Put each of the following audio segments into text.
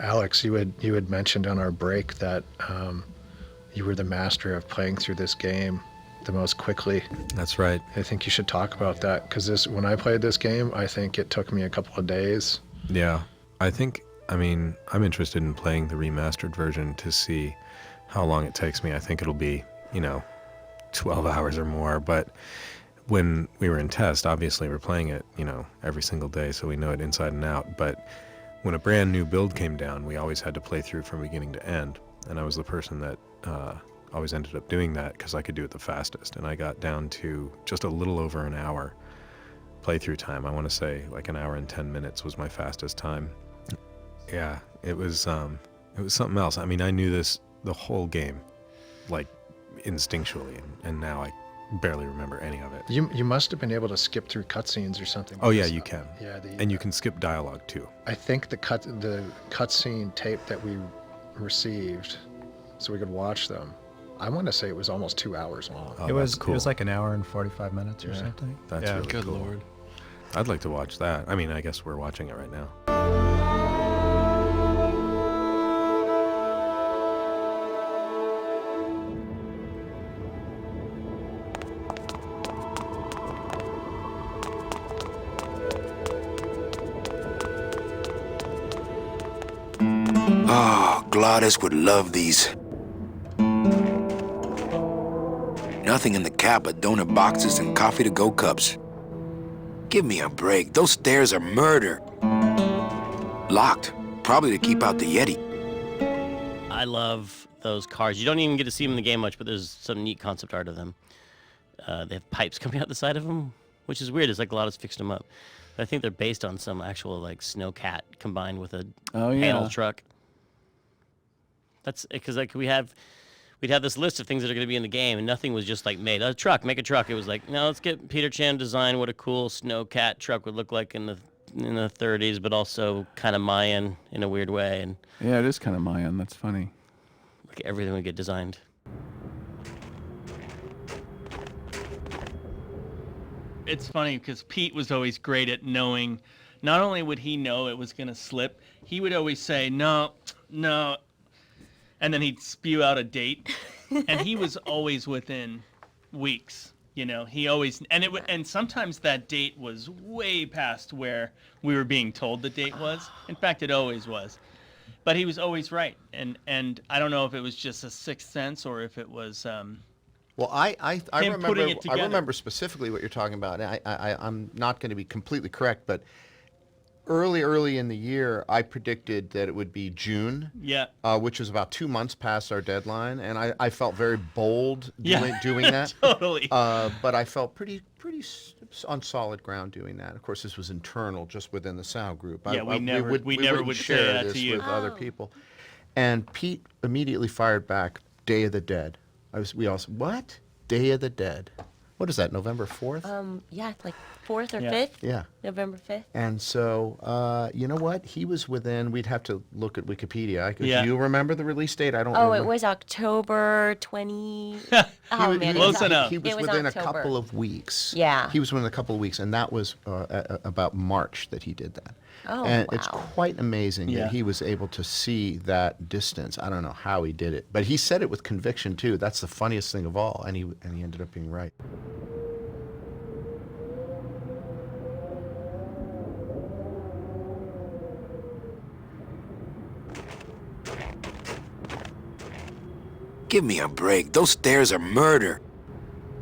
Alex, you had mentioned on our break that you were the master of playing through this game the most quickly. That's right. I think you should talk about that, because when I played this game, I think it took me a couple of days. Yeah, I'm interested in playing the remastered version to see how long it takes me. I think it'll be, 12 hours or more, but when we were in test, obviously we're playing it, every single day, so we know it inside and out. But when a brand new build came down, we always had to play through from beginning to end, and I was the person that always ended up doing that because I could do it the fastest, and I got down to just a little over an hour playthrough time. I want to say like an hour and 10 minutes was my fastest time. Yeah, it was something else. I mean, I knew the whole game, like instinctually, and now I barely remember any of it. You must have been able to skip through cutscenes or something. Oh yeah, you can. Yeah, and you can skip dialogue too. I think the cutscene tape that we received, so we could watch them, I want to say it was almost 2 hours long. Oh, it was cool. It was like an hour and 45 minutes or something. That's really good cool. Lord. I'd like to watch that. I mean, I guess we're watching it right now. Oh, Gladys would love these. Nothing in the cab but donut boxes and coffee-to-go cups. Give me a break. Those stairs are murder. Locked, probably to keep out the Yeti. I love those cars. You don't even get to see them in the game much, but there's some neat concept art of them. They have pipes coming out the side of them, which is weird. It's like Gladys fixed them up. But I think they're based on some actual like snowcat combined with a panel truck. That's because like we'd have this list of things that are going to be in the game, and nothing was just like made a truck, make a truck. It was like, no, let's get Peter Chan design what a cool snowcat truck would look like in the 30s, but also kind of Mayan in a weird way. And yeah, it is kind of Mayan. That's funny. Like everything would get designed. It's funny because Pete was always great at knowing. Not only would he know it was going to slip, he would always say, no, and then he'd spew out a date, and he was always within weeks. He always, and sometimes that date was way past where we were being told the date was. In fact, it always was. But he was always right, and I don't know if it was just a sixth sense or if it was. Well, I remember specifically what you're talking about. And I'm not going to be completely correct, but early in the year, I predicted that it would be June. Yeah. Which was about 2 months past our deadline, and I felt very bold doing that. Totally. But I felt pretty on solid ground doing that. Of course, this was internal, just within the Sound group. Yeah, we never would share say that this to you. with other people. And Pete immediately fired back, "Day of the Dead." We all said, "What? Day of the Dead? What is that, November 4th? Yeah, like 4th or 5th. Yeah. November 5th. And so, you know what? He was within, we'd have to look at Wikipedia. Do you remember the release date? I don't remember. Oh, it was October 20. Close enough. He was within a couple of weeks. Yeah. He was within a couple of weeks, and that was about March that he did that. Oh, and wow. it's quite amazing that he was able to see that distance. I don't know how he did it, but he said it with conviction too. That's the funniest thing of all, and he ended up being right. Give me a break. Those stairs are murder.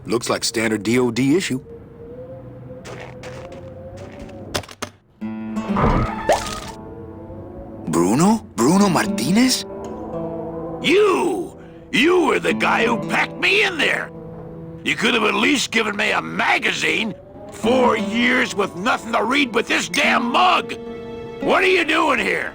Looks like standard DOD issue. Bruno Martinez? You were the guy who packed me in there. You could have at least given me a magazine. 4 years with nothing to read but this damn mug. What are you doing here?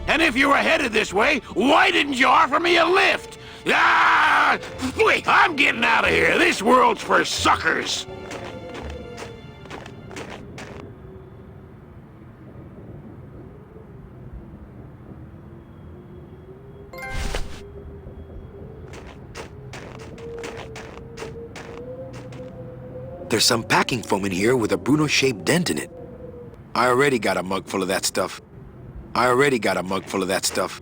And if you were headed this way, why didn't you offer me a lift? Wait, I'm getting out of here. This world's for suckers. There's some packing foam in here with a Bruno-shaped dent in it. I already got a mug full of that stuff. I already got a mug full of that stuff.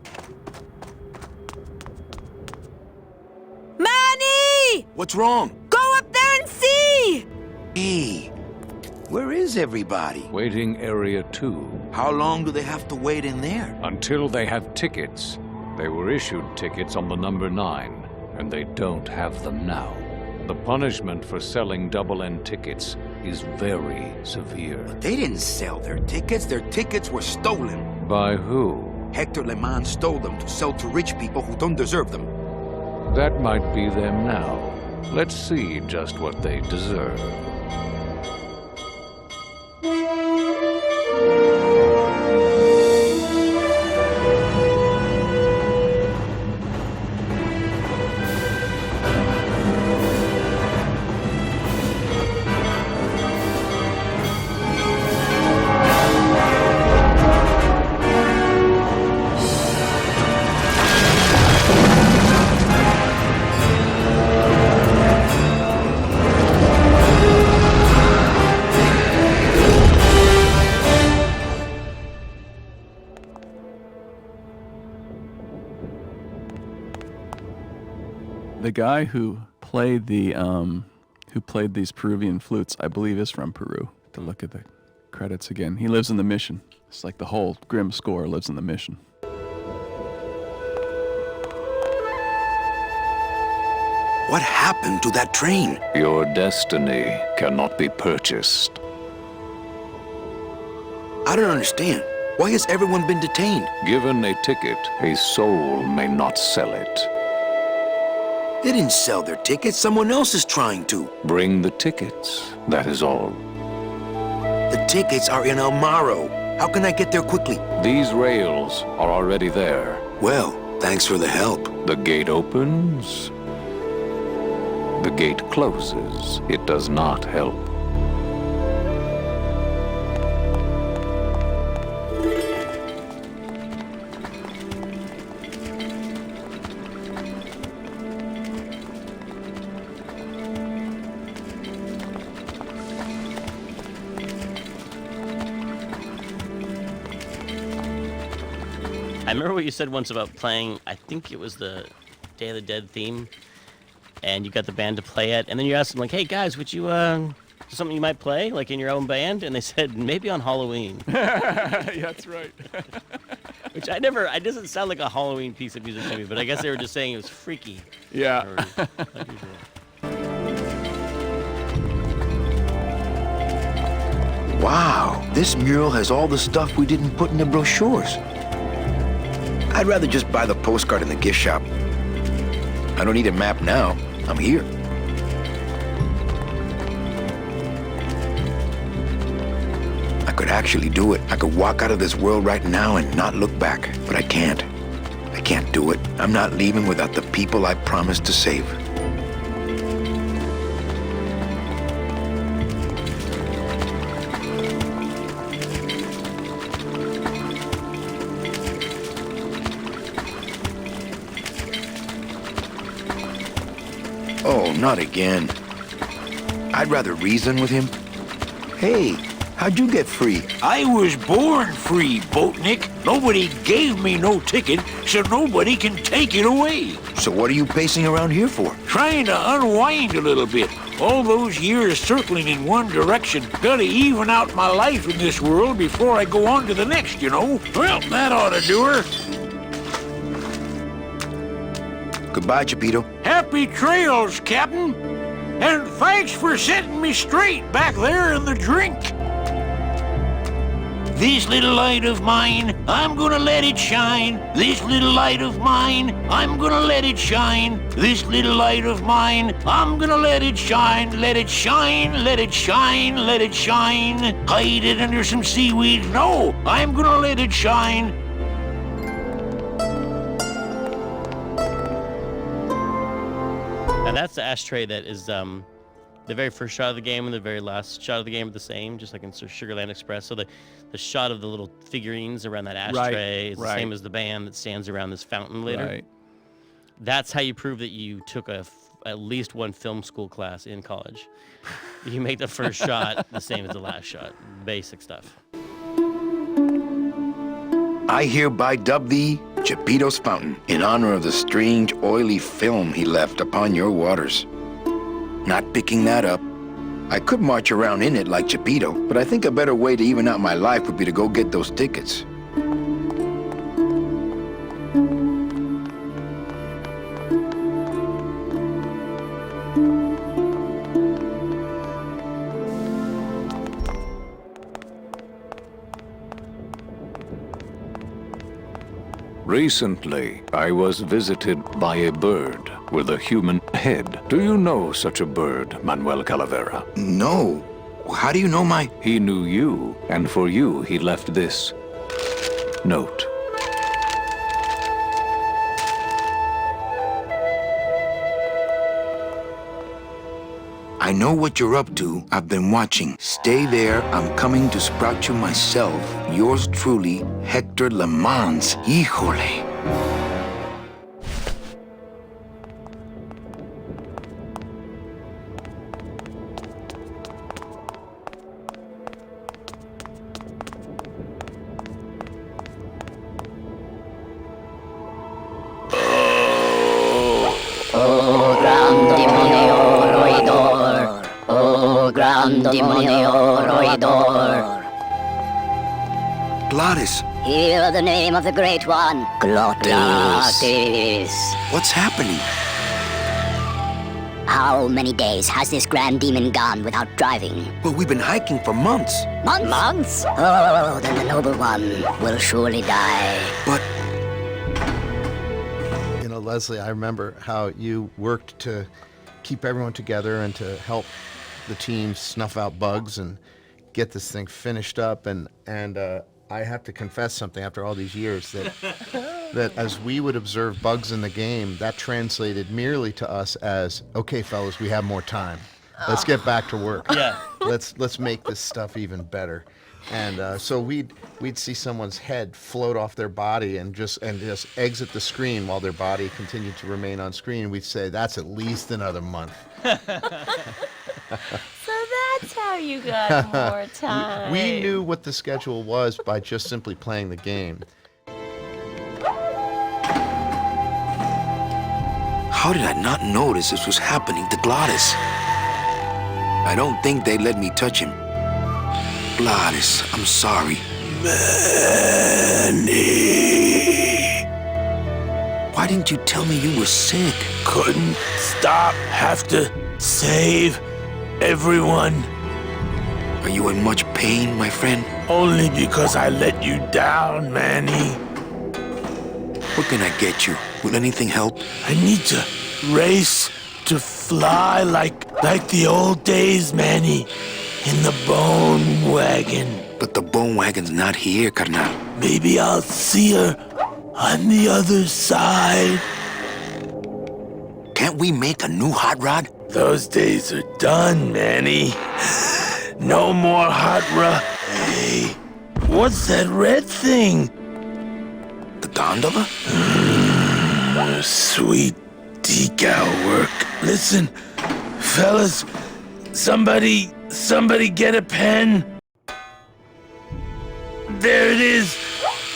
Manny! What's wrong? Go up there and see! Hey, where is everybody? Waiting area 2. How long do they have to wait in there? Until they have tickets. They were issued tickets on the number 9, and they don't have them now. The punishment for selling double-end tickets is very severe. They didn't sell their tickets. Their tickets were stolen. By who? Hector Le Mans stole them to sell to rich people who don't deserve them. That might be them now. Let's see just what they deserve. The guy who played these Peruvian flutes, I believe, is from Peru. To look at the credits again, he lives in the Mission. It's like the whole Grimm score lives in the Mission. What happened to that train? Your destiny cannot be purchased. I don't understand. Why has everyone been detained? Given a ticket, a soul may not sell it. They didn't sell their tickets. Someone else is trying to. Bring the tickets, that is all. The tickets are in El Maro. How can I get there quickly? These rails are already there. Well, thanks for the help. The gate opens. The gate closes. It does not help. I remember what you said once about playing, I think it was the Day of the Dead theme, and you got the band to play it, and then you asked them, like, hey, guys, would you, something you might play, like, in your own band? And they said, maybe on Halloween. Yeah, that's right. Which it doesn't sound like a Halloween piece of music to me, but I guess they were just saying it was freaky. Yeah. Or unusual. Wow, this mural has all the stuff we didn't put in the brochures. I'd rather just buy the postcard in the gift shop. I don't need a map now. I'm here. I could actually do it. I could walk out of this world right now and not look back. But I can't. I can't do it. I'm not leaving without the people I promised to save. Oh, not again. I'd rather reason with him. Hey, how'd you get free? I was born free, Boatnik. Nobody gave me no ticket, so nobody can take it away. So what are you pacing around here for? Trying to unwind a little bit. All those years circling in one direction. Gotta even out my life in this world before I go on to the next, you know? Well, that ought to do her. Goodbye, Chapito. Happy trails, Captain. And thanks for setting me straight back there in the drink. This little light of mine, I'm gonna let it shine. This little light of mine, I'm gonna let it shine. This little light of mine, I'm gonna let it shine. Let it shine, let it shine, let it shine. Hide it under some seaweed. No, I'm gonna let it shine. Now that's the ashtray that is the very first shot of the game and the very last shot of the game are the same, just like in Sugarland Express. So the shot of the little figurines around that ashtray is the same as the band that stands around this fountain later. Right. That's how you prove that you took at least one film school class in college. You make the first shot the same as the last shot. Basic stuff. I hereby dub thee Geppetto's Fountain in honor of the strange, oily film he left upon your waters. Not picking that up. I could march around in it like Geppetto, but I think a better way to even out my life would be to go get those tickets. Recently, I was visited by a bird with a human head. Do you know such a bird, Manuel Calavera? No. How do you know my... He knew you, and for you he left this note. I know what you're up to. I've been watching. Stay there. I'm coming to sprout you myself. Yours truly, Hector Le Mans. Híjole. Glottis. Hear the name of the Great One. Glottis. What's happening? How many days has this grand demon gone without driving? Well, we've been hiking for months. Months? Oh, then the noble one will surely die. But... You know, Leslie, I remember how you worked to keep everyone together and to help the team snuff out bugs and get this thing finished up. And I have to confess something after all these years, that as we would observe bugs in the game, that translated merely to us as, okay, fellas, we have more time. Let's get back to work. Yeah. Let's make this stuff even better. And so we'd see someone's head float off their body and just exit the screen while their body continued to remain on screen. We'd say, that's at least another month. So that's how you got more time. We knew what the schedule was by just simply playing the game. How did I not notice this was happening to Glottis? I don't think they let me touch him. Glottis, I'm sorry. Manny. Why didn't you tell me you were sick? Couldn't stop. Have to save everyone. Are you in much pain, my friend? Only because I let you down, Manny. What can I get you? Will anything help? I need to race to fly like the old days, Manny. In the bone wagon. But the bone wagon's not here, carnal. Maybe I'll see her on the other side. Can't we make a new hot rod? Those days are done, Manny. No more hot rod. Hey, what's that red thing? The gondola? Sweet decal work. Listen, fellas, somebody get a pen. There it is,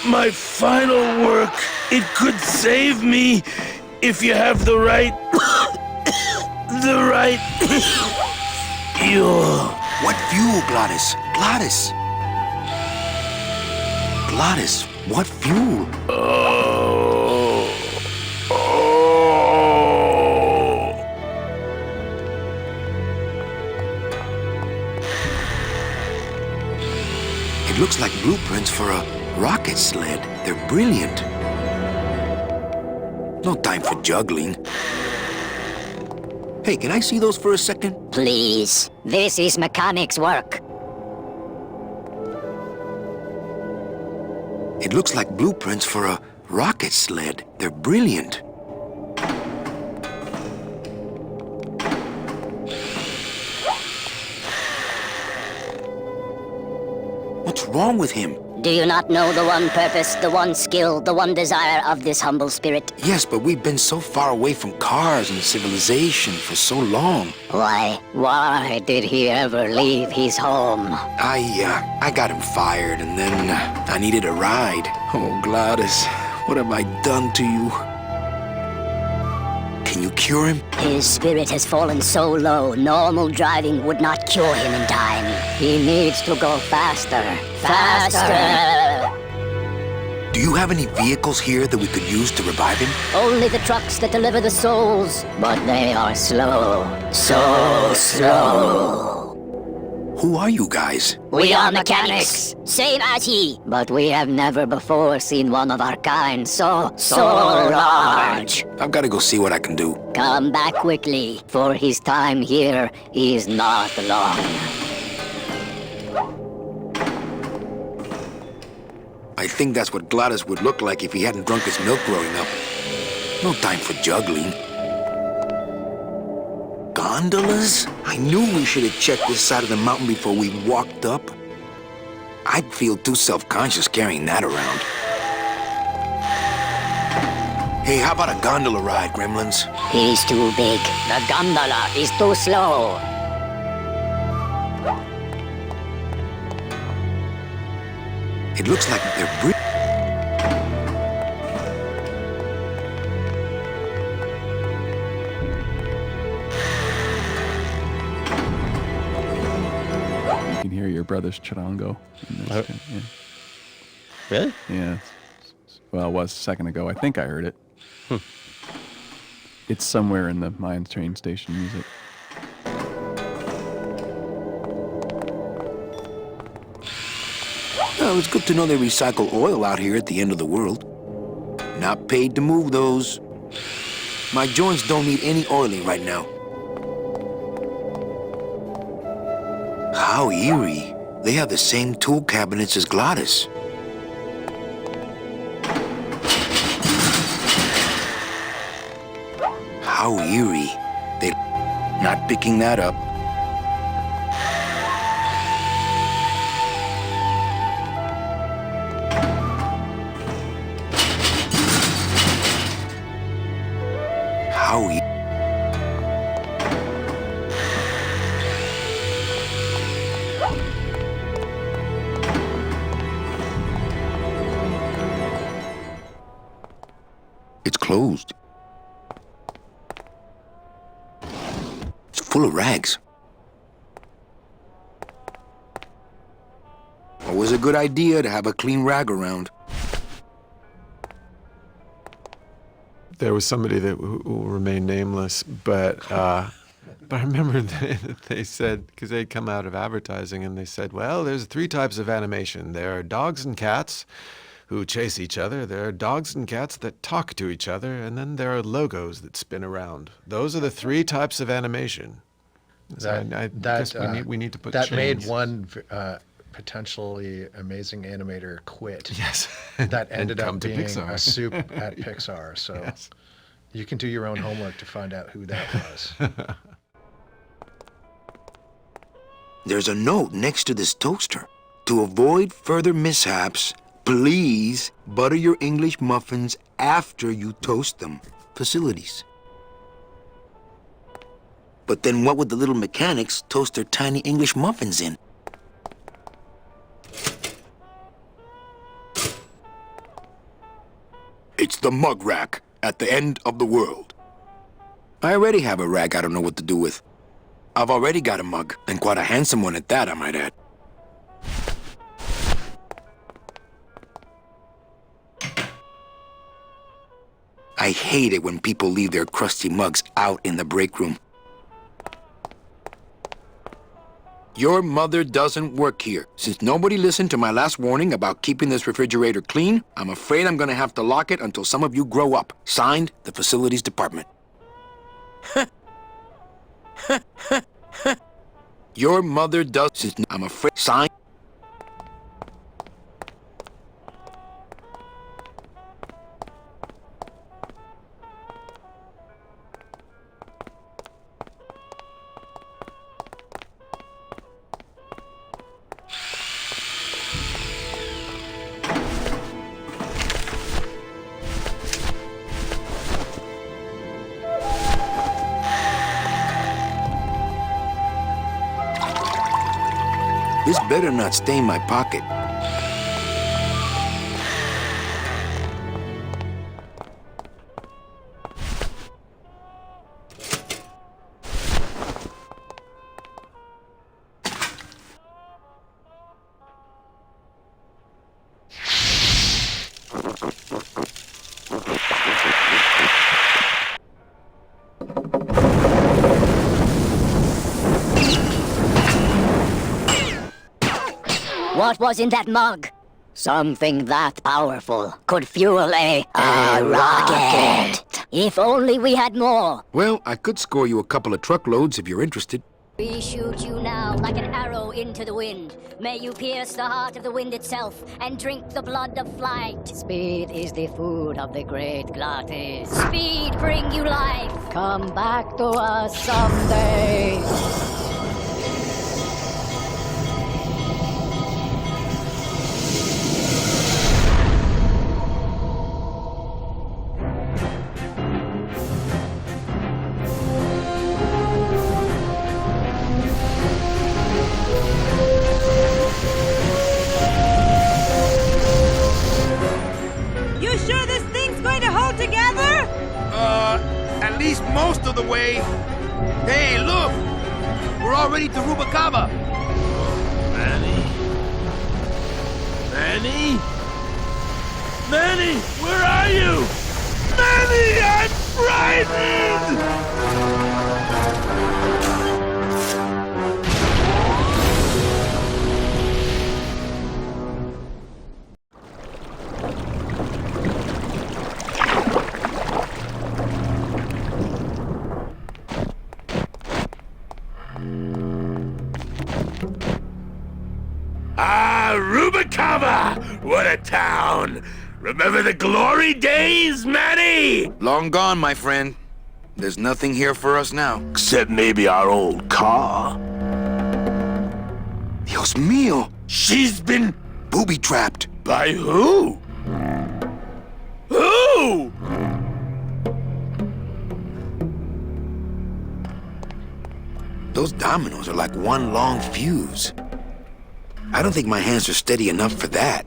my final work. It could save me if you have the right, fuel. What fuel, Glottis? Glottis, what fuel? It looks like blueprints for a rocket sled. They're brilliant. No time for juggling. Hey, can I see those for a second? Please, this is mechanics work. It looks like blueprints for a rocket sled. They're brilliant. What's wrong with him? Do you not know the one purpose, the one skill, the one desire of this humble spirit? Yes, but we've been so far away from cars and civilization for so long. Why did he ever leave his home? I got him fired, and then I needed a ride. Oh, Gladys, what have I done to you? Can you cure him? His spirit has fallen so low, normal driving would not cure him in time. He needs to go faster. Faster! Do you have any vehicles here that we could use to revive him? Only the trucks that deliver the souls, but they are slow. So slow. Who are you guys? We are mechanics, same as he. But we have never before seen one of our kind so large. I've got to go see what I can do. Come back quickly, for his time here is not long. I think that's what Gladys would look like if he hadn't drunk his milk growing up. No time for juggling. Gondolas? I knew we should have checked this side of the mountain before we walked up. I'd feel too self-conscious carrying that around. Hey, how about a gondola ride, Gremlins? He's too big. The gondola is too slow. It looks like they're breathing. You can hear your brother's charango. In this yeah. Really? Yeah. Well, it was a second ago. I think I heard it. It's somewhere in the Mayan train station music. Well, it's good to know they recycle oil out here at the end of the world. Not paid to move those. My joints don't need any oiling right now. How eerie. They have the same tool cabinets as Gladys. How eerie. They're not picking that up. How eerie. It's closed. It's full of rags. Always a good idea to have a clean rag around. There was somebody that will remain nameless, but I remember that they said, because they'd come out of advertising, and they said, well, there's 3 types of animation. There are dogs and cats who chase each other. There are dogs and cats that talk to each other, and then there are logos that spin around. Those are the 3 types of animation. So I guess we need to put that chains. made one potentially amazing animator quit. Yes. That ended come up to being Pixar. a soup at Pixar. So Yes. you can do your own homework to find out who that was. There's a note next to this toaster. To avoid further mishaps, please butter your English muffins after you toast them. Facilities. But then what would the little mechanics toast their tiny English muffins in? It's the mug rack at the end of the world. I already have a rag I don't know what to do with. I've already got a mug, and quite a handsome one at that, I might add. I hate it when people leave their crusty mugs out in the break room. Your mother doesn't work here. Since nobody listened to my last warning about keeping this refrigerator clean, I'm afraid I'm gonna have to lock it until some of you grow up. Signed, the Facilities Department. Your mother does, since I'm afraid, signed. This better not stain my pocket. What was in that mug? Something that powerful could fuel a rocket. If only we had more. Well, I could score you a couple of truckloads if you're interested. We shoot you now like an arrow into the wind. May you pierce the heart of the wind itself and drink the blood of flight. Speed is the food of the great glottis. Speed bring you life. Come back to us someday. You sure this thing's going to hold together? At least most of the way. Hey, look! We're already to Rubacava. Manny? Manny? Manny, where are you? Manny, I'm frightened! Ah, Rubacava! What a town! Remember the glory days, Manny? Long gone, my friend. There's nothing here for us now. Except maybe our old car. Dios mío! She's been booby-trapped. By who? Who? Those dominoes are like one long fuse. I don't think my hands are steady enough for that.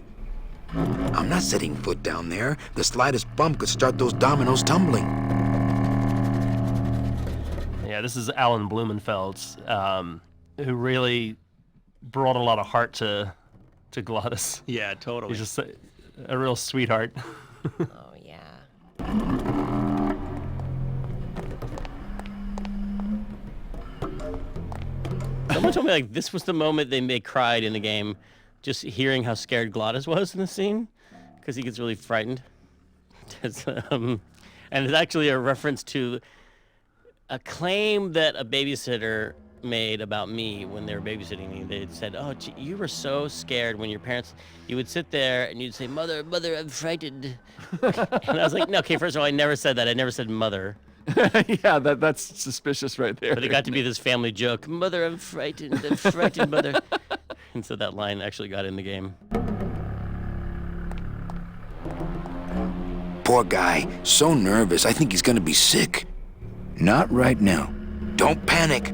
I'm not setting foot down there. The slightest bump could start those dominoes tumbling. Yeah, this is Alan Blumenfeld's, who really brought a lot of heart to Glottis. Yeah, totally. He's just a real sweetheart. Oh, yeah. Someone told me like this was the moment they cried in the game, just hearing how scared Glottis was in the scene, because he gets really frightened. And it's actually a reference to a claim that a babysitter made about me when they were babysitting me. They said, "Oh, gee, you were so scared when your parents." You would sit there and you'd say, "Mother, mother, I'm frightened." And I was like, "No, okay. First of all, I never said that. I never said mother." Yeah, that's suspicious right there. But it got to be this family joke. Mother, I'm frightened, mother. And so that line actually got in the game. Poor guy, so nervous. I think he's gonna be sick. Not right now. Don't panic.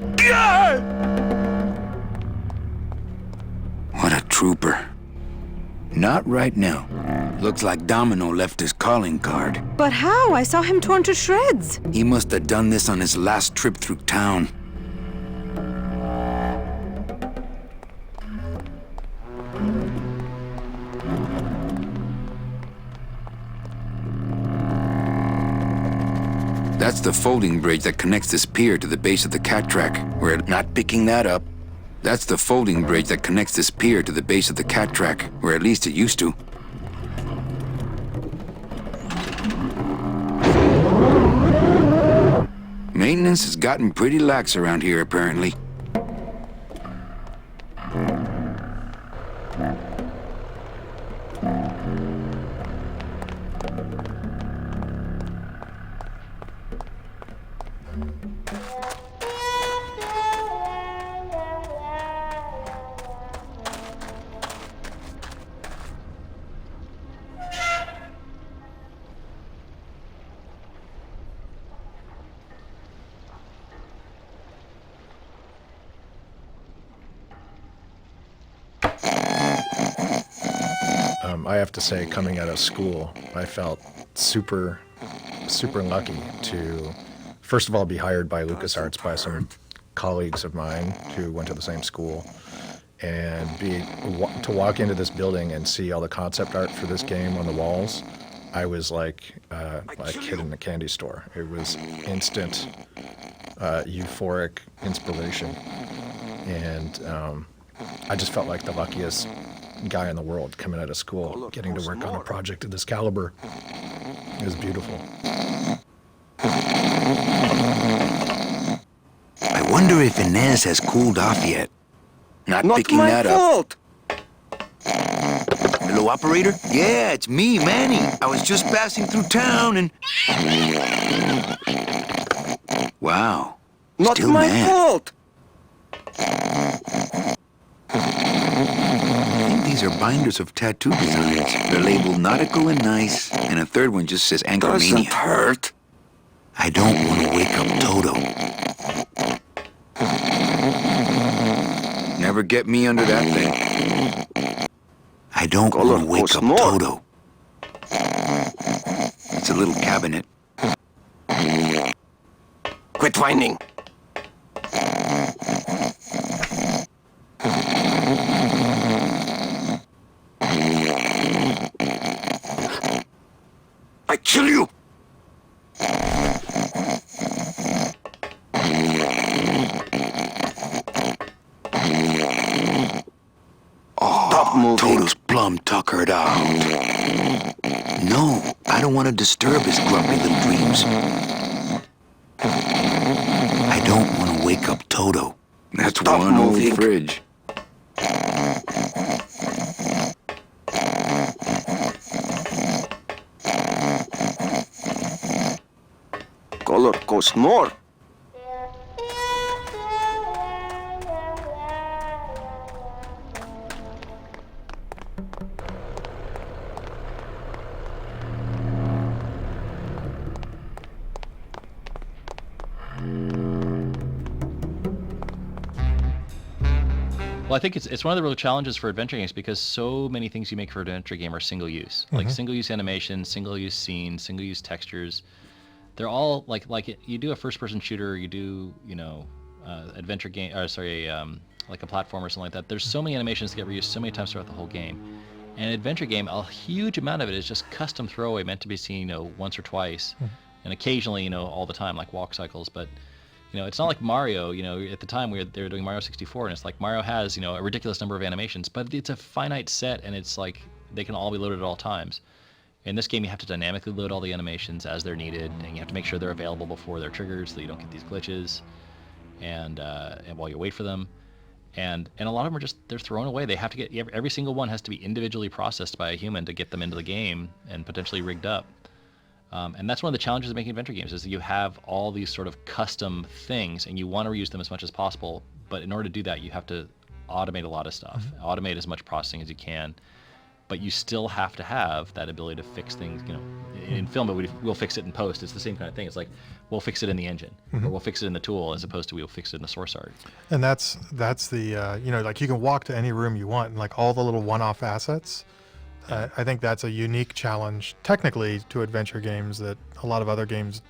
What a trooper. Not right now. Looks like Domino left his calling card. But how? I saw him torn to shreds. He must have done this on his last trip through town. That's the folding bridge that connects this pier to the base of the cat track. We're not picking that up. That's the folding bridge that connects this pier to the base of the cat track, or at least it used to. Maintenance has gotten pretty lax around here, apparently. I have to say, coming out of school, I felt super lucky to, first of all, be hired by LucasArts by some colleagues of mine who went to the same school, and to walk into this building and see all the concept art for this game on the walls. I was like a kid in a candy store. It was instant, euphoric inspiration, and I just felt like the luckiest guy in the world coming out of school, getting to work on a project of this caliber. It was beautiful. I wonder if Inez has cooled off yet. Not picking that up. Hello, operator? Yeah, it's me, Manny. I was just passing through town and... Wow. Not Still my mad. fault. I think these are binders of tattoo designs. They're labeled nautical and nice, and a third one just says Anchormania. Doesn't hurt. I don't want to wake up Toto. Never get me under that thing. I don't want to wake up Toto. It's a little cabinet. Quit whining. I kill you. Stop moving. Toto's plumb tuckered out. No, I don't want to disturb his grumpy little dreams. I don't want to wake up Toto. That's Stop one moving. old fridge. Color costs more. Well, I think it's one of the real challenges for adventure games because so many things you make for an adventure game are single use, like single use animation, single use scenes, single use textures. They're all like you do a first person shooter, you do adventure game, or sorry, like a platform or something like that. There's so many animations that get reused so many times throughout the whole game. And an adventure game, a huge amount of it is just custom throwaway, meant to be seen once or twice, and occasionally all the time, like walk cycles, but. It's not like Mario, at the time they were doing Mario 64, and it's like Mario has, a ridiculous number of animations, but it's a finite set, and it's like they can all be loaded at all times. In this game, you have to dynamically load all the animations as they're needed, and you have to make sure they're available before they're triggered so you don't get these glitches, and while you wait for them. And a lot of them they're thrown away. They have to get, every single one has to be individually processed by a human to get them into the game and potentially rigged up. And that's one of the challenges of making adventure games is that you have all these sort of custom things and you want to reuse them as much as possible. But in order to do that, you have to automate a lot of stuff, automate as much processing as you can. But you still have to have that ability to fix things. In film, we'll fix it in post. It's the same kind of thing. It's like we'll fix it in the engine or we'll fix it in the tool as opposed to we'll fix it in the source art. And that's the, like you can walk to any room you want and like all the little one-off assets. I think that's a unique challenge technically to adventure games that a lot of other games,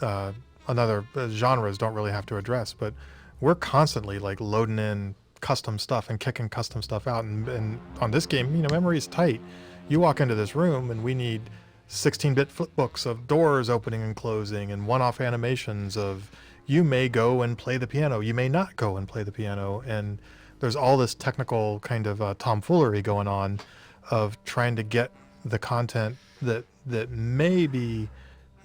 other genres don't really have to address. But we're constantly like loading in custom stuff and kicking custom stuff out. And on this game, memory is tight. You walk into this room and we need 16-bit flipbooks of doors opening and closing and one-off animations of you may go and play the piano, you may not go and play the piano. And there's all this technical kind of tomfoolery going on of trying to get the content that maybe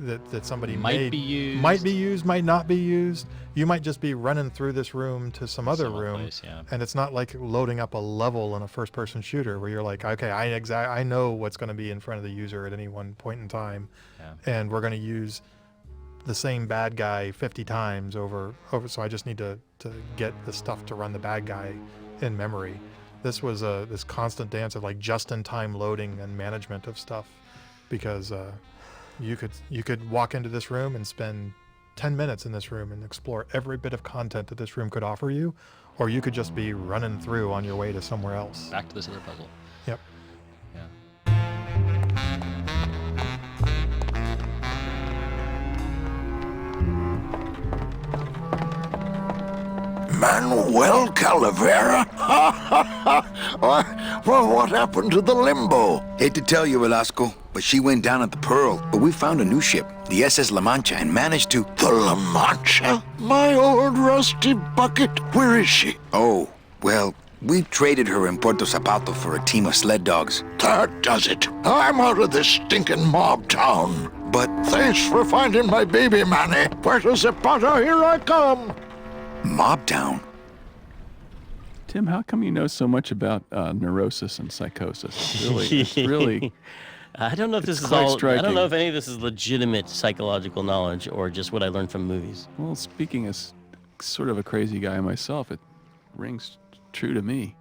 that somebody might be used, might not be used. You might just be running through this room to some other room, place, yeah. And it's not like loading up a level in a first-person shooter where you're like, okay, I know what's going to be in front of the user at any one point in time, and we're going to use the same bad guy 50 times over. So I just need to get the stuff to run the bad guy in memory. This was this constant dance of like just-in-time loading and management of stuff, because you could walk into this room and spend 10 minutes in this room and explore every bit of content that this room could offer you, or you could just be running through on your way to somewhere else. Back to this other puzzle. Yep. Yeah. done well, Calavera. Well, what happened to the Limbo? Hate to tell you, Velasco, but she went down at the Pearl. But we found a new ship, the SS La Mancha, and managed to... The La Mancha? My old rusty bucket. Where is she? Oh, well, we traded her in Puerto Zapato for a team of sled dogs. That does it. I'm out of this stinking mob town. But thanks for finding my baby, Manny. Puerto Zapato, here I come. Mob town? Tim, how come you know so much about neurosis and psychosis? It's really. I don't know if this is all. I don't know if any of this is legitimate psychological knowledge or just what I learned from movies. Well, speaking as sort of a crazy guy myself, it rings true to me.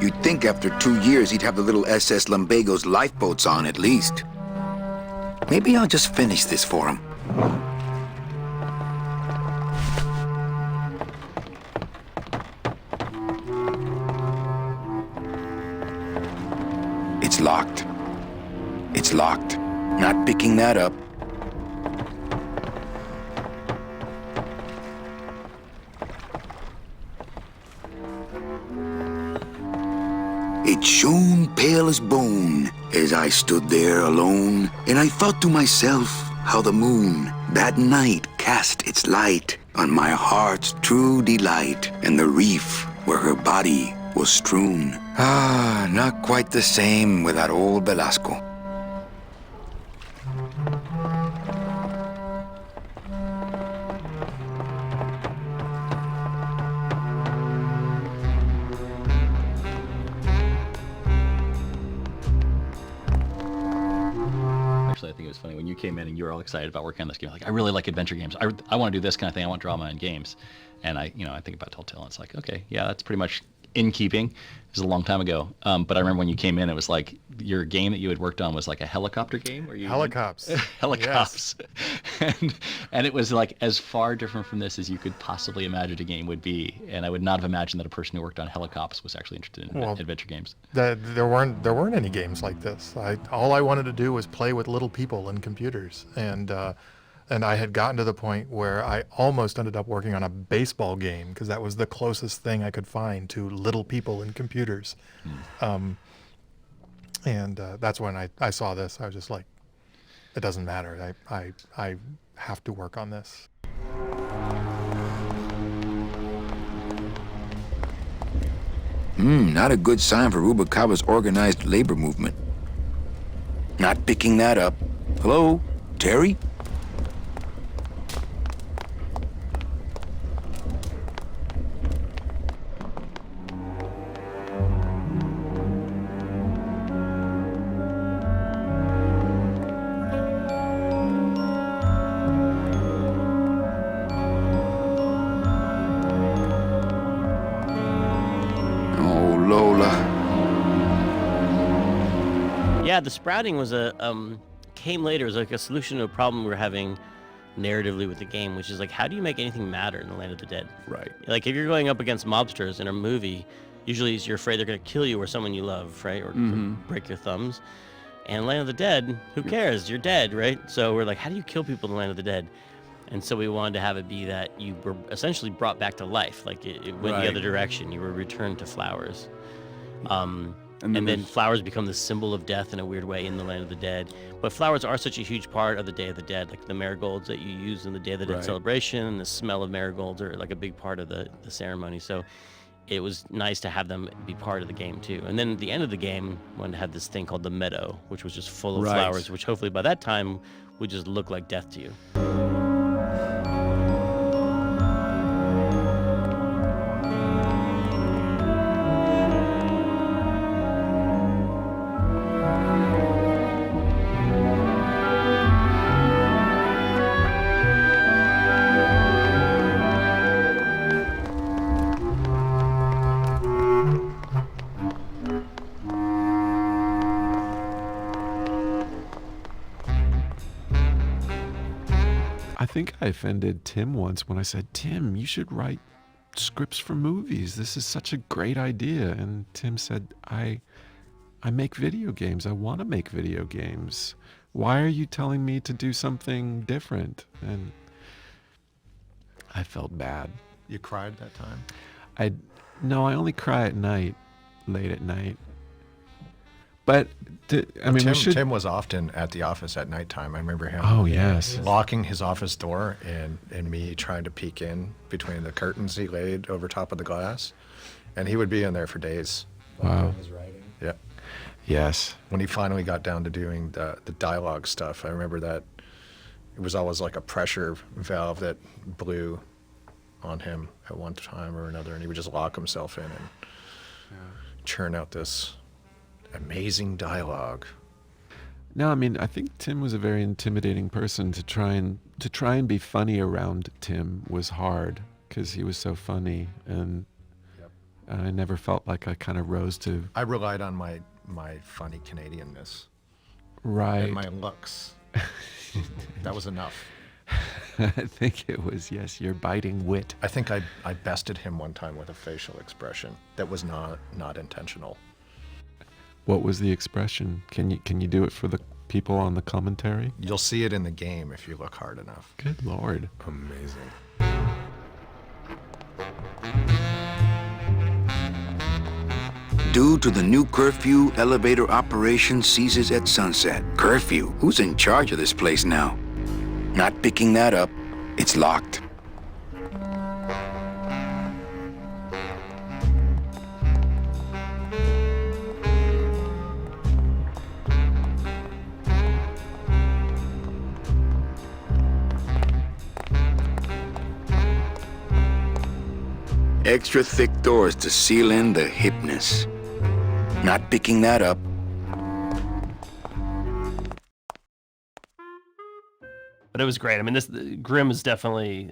You'd think after 2 years he'd have the little SS Lumbago's lifeboats on at least. Maybe I'll just finish this for him. It's locked. It's locked. Not picking that up. It shone pale as bone as I stood there alone, and I thought to myself how the moon that night cast its light on my heart's true delight, and the reef where her body was strewn. Ah, not quite the same without old Velasco. Actually, I think it was funny when you came in and you were all excited about working on this game. Like, I really like adventure games. I want to do this kind of thing. I want drama in games. And I think about Telltale, and it's like, okay, yeah, that's pretty much in keeping. It was a long time ago. But I remember when you came in, it was like your game that you had worked on was like a helicopter game. Where you Helicopters. Helicopters. Yes. and it was like as far different from this as you could possibly imagine a game would be. And I would not have imagined that a person who worked on helicopters was actually interested in adventure games. There weren't any games like this. All I wanted to do was play with little people and computers, and I had gotten to the point where I almost ended up working on a baseball game because that was the closest thing I could find to little people and computers. And that's when I saw this. I was just like, it doesn't matter. I have to work on this. Not a good sign for Rubalcaba's organized labor movement. Not picking that up. Hello, Terry? Yeah, the sprouting was came later as like a solution to a problem we were having narratively with the game, which is like, how do you make anything matter in the Land of the Dead? Right. Like if you're going up against mobsters in a movie, usually you're afraid they're going to kill you or someone you love, right? Or break your thumbs. And Land of the Dead, who cares? You're dead, right? So we're like, how do you kill people in the Land of the Dead? And so we wanted to have it be that you were essentially brought back to life. Like it went the other direction. You were returned to flowers. And then flowers become the symbol of death in a weird way in the Land of the Dead. But flowers are such a huge part of the Day of the Dead. Like the marigolds that you use in the Day of the Dead celebration, and the smell of marigolds are like a big part of the ceremony. So it was nice to have them be part of the game too. And then at the end of the game, one had this thing called the meadow, which was just full of flowers, which hopefully by that time would just look like death to you. I think I offended Tim once when I said, Tim, you should write scripts for movies. This is such a great idea. And Tim said, I make video games. I want to make video games. Why are you telling me to do something different? And I felt bad. You cried that time? No, I only cry at night, late at night. But I mean, Tim was often at the office at nighttime. I remember him. Oh yes, locking his office door and me trying to peek in between the curtains he laid over top of the glass, and he would be in there for days. Wow. Yeah. Yes. When he finally got down to doing the dialogue stuff, I remember that it was always like a pressure valve that blew on him at one time or another, and he would just lock himself in and churn out this amazing dialogue. No, I mean, I think Tim was a very intimidating person. To try and be funny around Tim was hard because he was so funny, and I never felt like I kind of rose to. I relied on my funny Canadianness, right, and my looks. That was enough. I think it was, yes, your biting wit. I think I bested him one time with a facial expression that was not intentional. What was the expression? Can you do it for the people on the commentary? You'll see it in the game if you look hard enough. Good Lord. Amazing. Due to the new curfew, elevator operation ceases at sunset. Curfew? Who's in charge of this place now? Not picking that up. It's locked. Extra thick doors to seal in the hipness. Not picking that up. But it was great. I mean, Grimm is definitely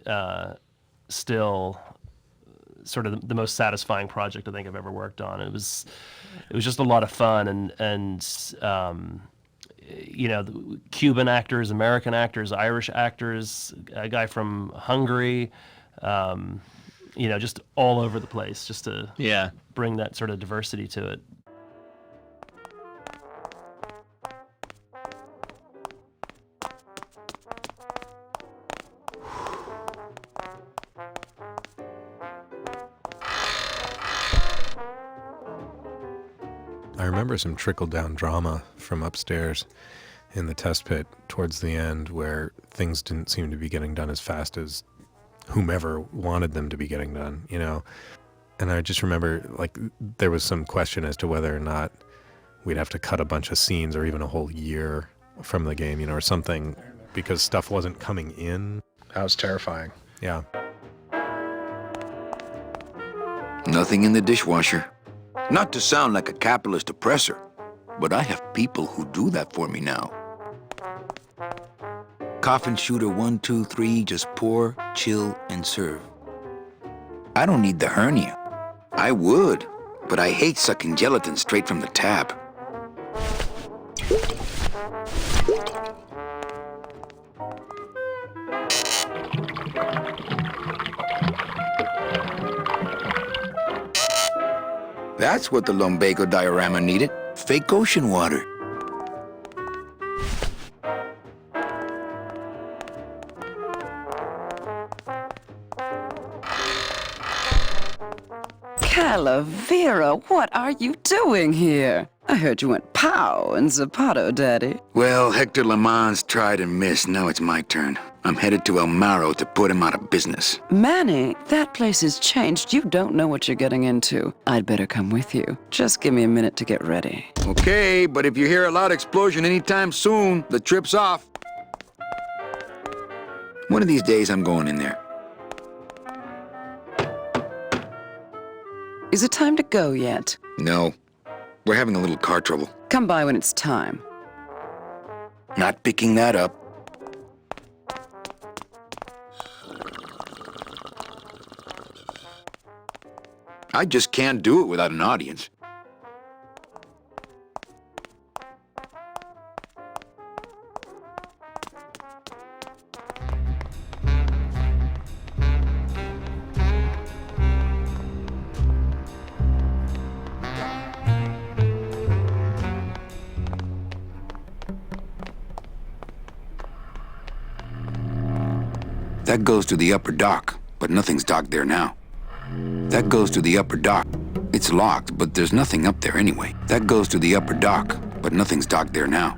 still sort of the most satisfying project I think I've ever worked on. It was just a lot of fun, and you know, the Cuban actors, American actors, Irish actors, a guy from Hungary, you know, just all over the place, just to bring that sort of diversity to it. I remember some trickle-down drama from upstairs in the test pit towards the end where things didn't seem to be getting done as fast as whomever wanted them to be getting done, you know? And I just remember, like, there was some question as to whether or not we'd have to cut a bunch of scenes or even a whole year from the game, you know, or something, because stuff wasn't coming in. That was terrifying. Yeah. Nothing in the dishwasher. Not to sound like a capitalist oppressor, but I have people who do that for me now. Coffin shooter 1, 2, 3, just pour, chill, and serve. I don't need the hernia. I would, but I hate sucking gelatin straight from the tap. That's what the lumbago diorama needed. Fake ocean water. Calavera, what are you doing here? I heard you went pow in Zapato, Daddy. Well, Hector Lamans tried and missed. Now it's my turn. I'm headed to El Maro to put him out of business. Manny, that place has changed. You don't know what you're getting into. I'd better come with you. Just give me a minute to get ready. Okay, but if you hear a loud explosion anytime soon, the trip's off. One of these days, I'm going in there. Is it time to go yet? No. We're having a little car trouble. Come by when it's time. Not picking that up. I just can't do it without an audience. That goes to the upper dock. but nothing's docked there now. That goes to the upper dock. It's locked, but there's nothing up there anyway. That goes to the upper dock, but nothing's docked there now.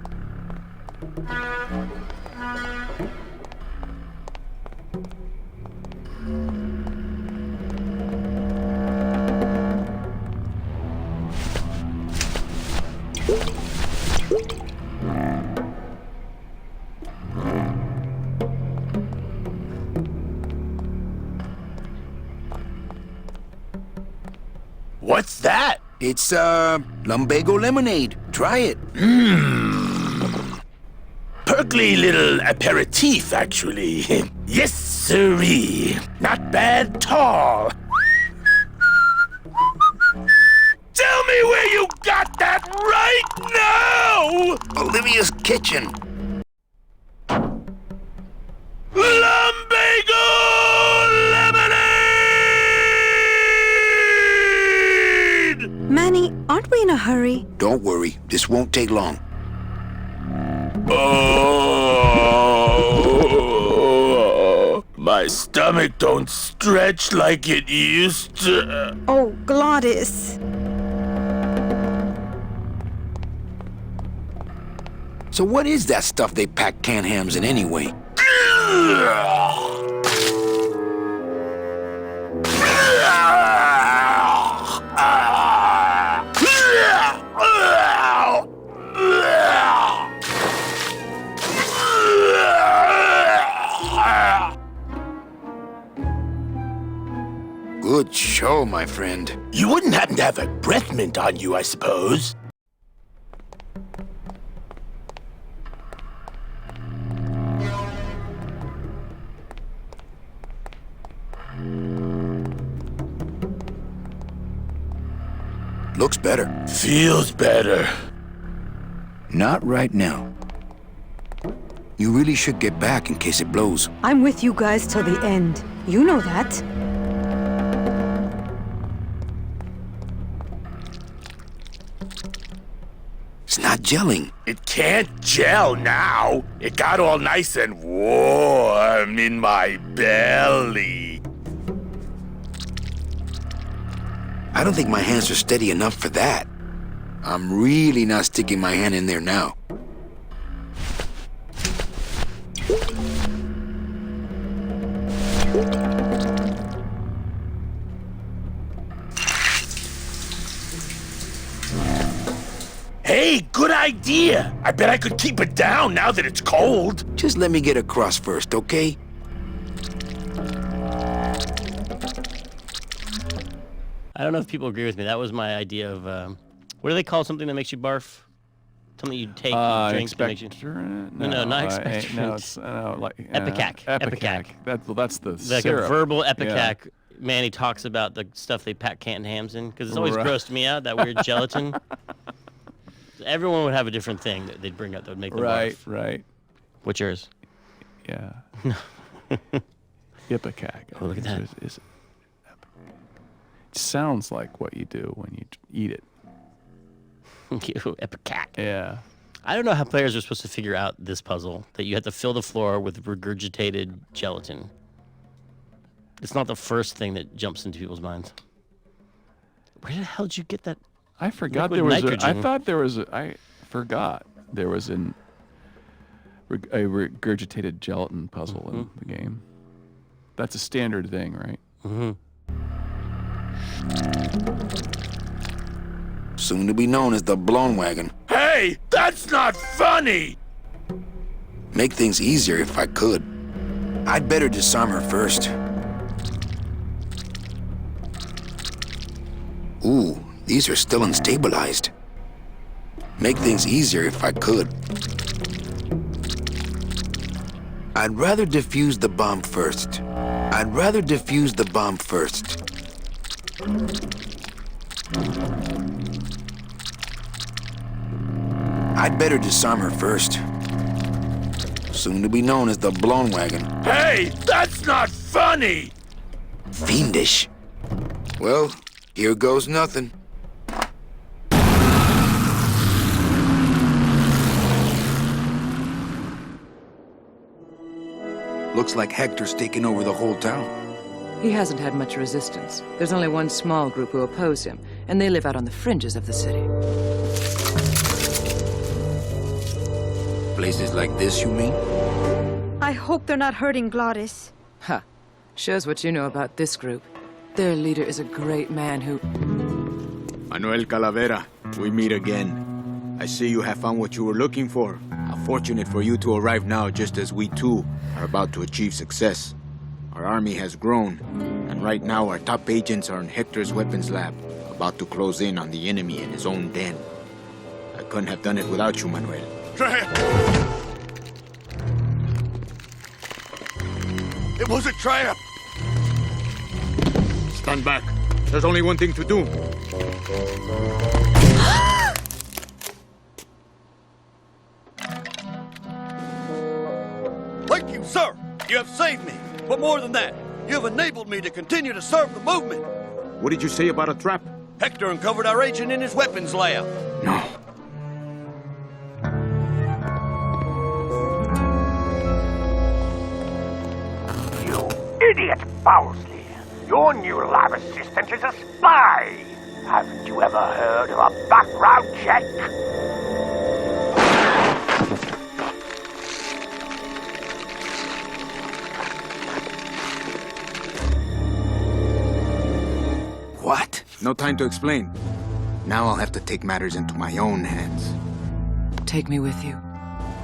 What's that? It's, lumbago lemonade. Try it. Perkly little aperitif, actually. Yes, sirree. Not bad tall. Tell me where you got that right now! Olivia's kitchen. Lumbago lemonade! Manny, aren't we in a hurry? Don't worry, this won't take long. Oh, my stomach don't stretch like it used to. Oh, Glottis. So what is that stuff they pack canned hams in anyway? Good show, my friend. You wouldn't happen to have a breath mint on you, I suppose? Looks better. Feels better. Not right now. You really should get back in case it blows. I'm with you guys till the end. You know that. It's not gelling. It can't gel now. It got all nice and warm in my belly. I don't think my hands are steady enough for that. I'm really not sticking my hand in there now. Hey, good idea. I bet I could keep it down now that it's cold. Just let me get across first, okay? I don't know if people agree with me. That was my idea of, what do they call something that makes you barf? Something you take, drink that makes you... No, not expectorant. No, it's like Epicac. Epicac. That's the like syrup. a verbal epicac. Yeah. Manny talks about the stuff they pack canned hams in because it's always grossed me out, that weird gelatin. Everyone would have a different thing that they'd bring up that would make them barf. Right. What's yours? Yeah. Ipecac. Oh, look at that. It sounds like what you do when you eat it. Epicac. Yeah. I don't know how players are supposed to figure out this puzzle, that you have to fill the floor with regurgitated gelatin. It's not the first thing that jumps into people's minds. Where the hell did you get that? I forgot liquid there was nitrogen? I thought there was I forgot there was a regurgitated gelatin puzzle in the game. That's a standard thing, right? Mm-hmm. Soon to be known as the blown wagon. Hey, that's not funny! Make things easier if I could. I'd better disarm her first. Ooh, these are still unstabilized. Make things easier if I could. I'd rather defuse the bomb first. I'd better disarm her first. Soon to be known as the blown wagon. Hey, that's not funny! Fiendish. Well, here goes nothing. Looks like Hector's taking over the whole town. He hasn't had much resistance. There's only one small group who oppose him, and they live out on the fringes of the city. Places like this, you mean? I hope they're not hurting Glottis. Ha. Shows what you know about this group. Their leader is a great man who... Manuel Calavera, we meet again. I see you have found what you were looking for. How fortunate for you to arrive now, just as we too are about to achieve success. Our army has grown, and right now our top agents are in Hector's weapons lab, about to close in on the enemy in his own den. I couldn't have done it without you, Manuel. It was a trap! Stand back. There's only one thing to do. Thank you, sir! You have saved me! But more than that, you have enabled me to continue to serve the movement! What did you say about a trap? Hector uncovered our agent in his weapons lab. No. Idiot Bowsley! Your new lab assistant is a spy! Haven't you ever heard of a background check? What? No time to explain. Now I'll have to take matters into my own hands. Take me with you.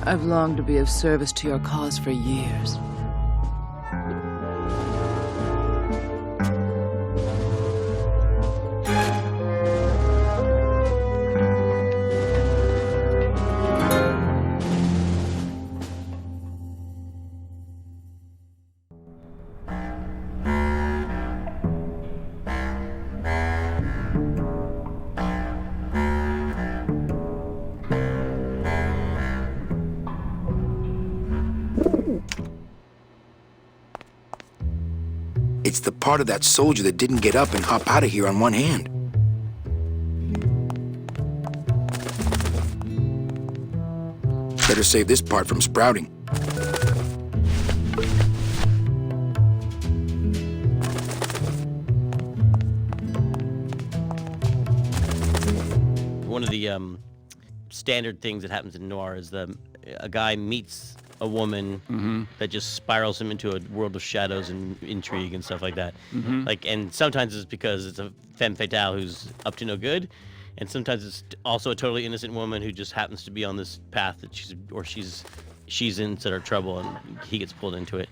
I've longed to be of service to your cause for years. It's the part of that soldier that didn't get up and hop out of here on one hand. Better save this part from sprouting. One of the standard things that happens in noir is a guy meets a woman that just spirals him into a world of shadows and intrigue and stuff like that. Like, and sometimes it's because it's a femme fatale who's up to no good, and sometimes it's also a totally innocent woman who just happens to be on this path that she's in sort of trouble, and he gets pulled into it.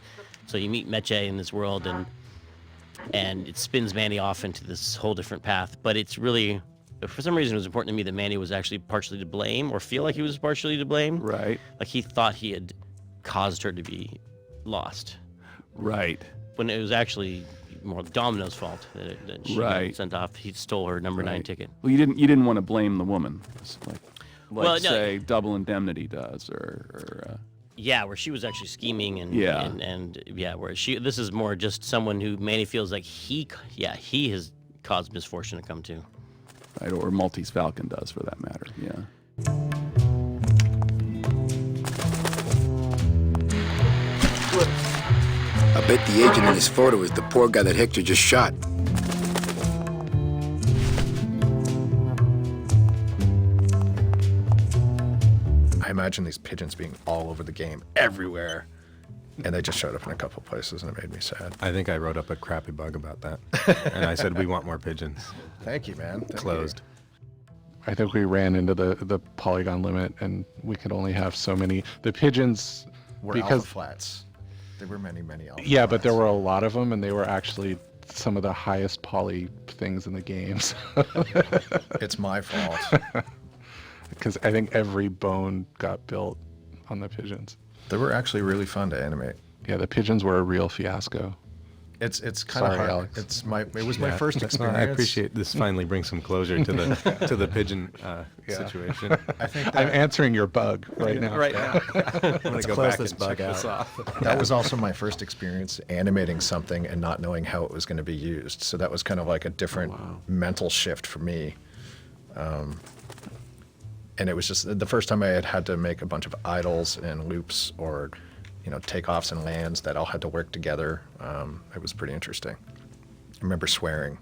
So you meet Meche in this world, and it spins Manny off into this whole different path. But it's really, for some reason, it was important to me that Manny was actually partially to blame, or feel like he was partially to blame. Right. Like he thought he had caused her to be lost. Right. When it was actually more Domino's fault that she got sent off. He stole her number 9 ticket. Well, you didn't want to blame the woman, like Well, no, say Double Indemnity does, or yeah, where she was actually scheming and where this is more just someone who Manny feels like he has caused misfortune to come to. Right, or Maltese Falcon does, for that matter. Yeah. I bet the agent in this photo is the poor guy that Hector just shot. I imagine these pigeons being all over the game, everywhere. And they just showed up in a couple places, and it made me sad. I think I wrote up a crappy bug about that. And I said, we want more pigeons. Thank you, man. Thank Closed. I think we ran into the polygon limit, and we could only have so many. The pigeons Were alpha flats. There were many, many alpha Yeah, flats. but there were a lot of them, and they were actually some of the highest poly things in the games. It's my fault. Because I think every bone got built on the pigeons. They were actually really fun to animate. Yeah, the pigeons were a real fiasco. It's kind of Sorry, hard. Alex. It was my first experience. I appreciate this. Finally brings some closure to the pigeon situation. I think I'm answering your bug right now. Right now. I'm gonna Let's go close back this and bug check this out. off. That was also my first experience animating something and not knowing how it was going to be used. So that was kind of like a different mental shift for me. And it was just the first time I had to make a bunch of idles and loops or takeoffs and lands that all had to work together. It was pretty interesting. remember swearing.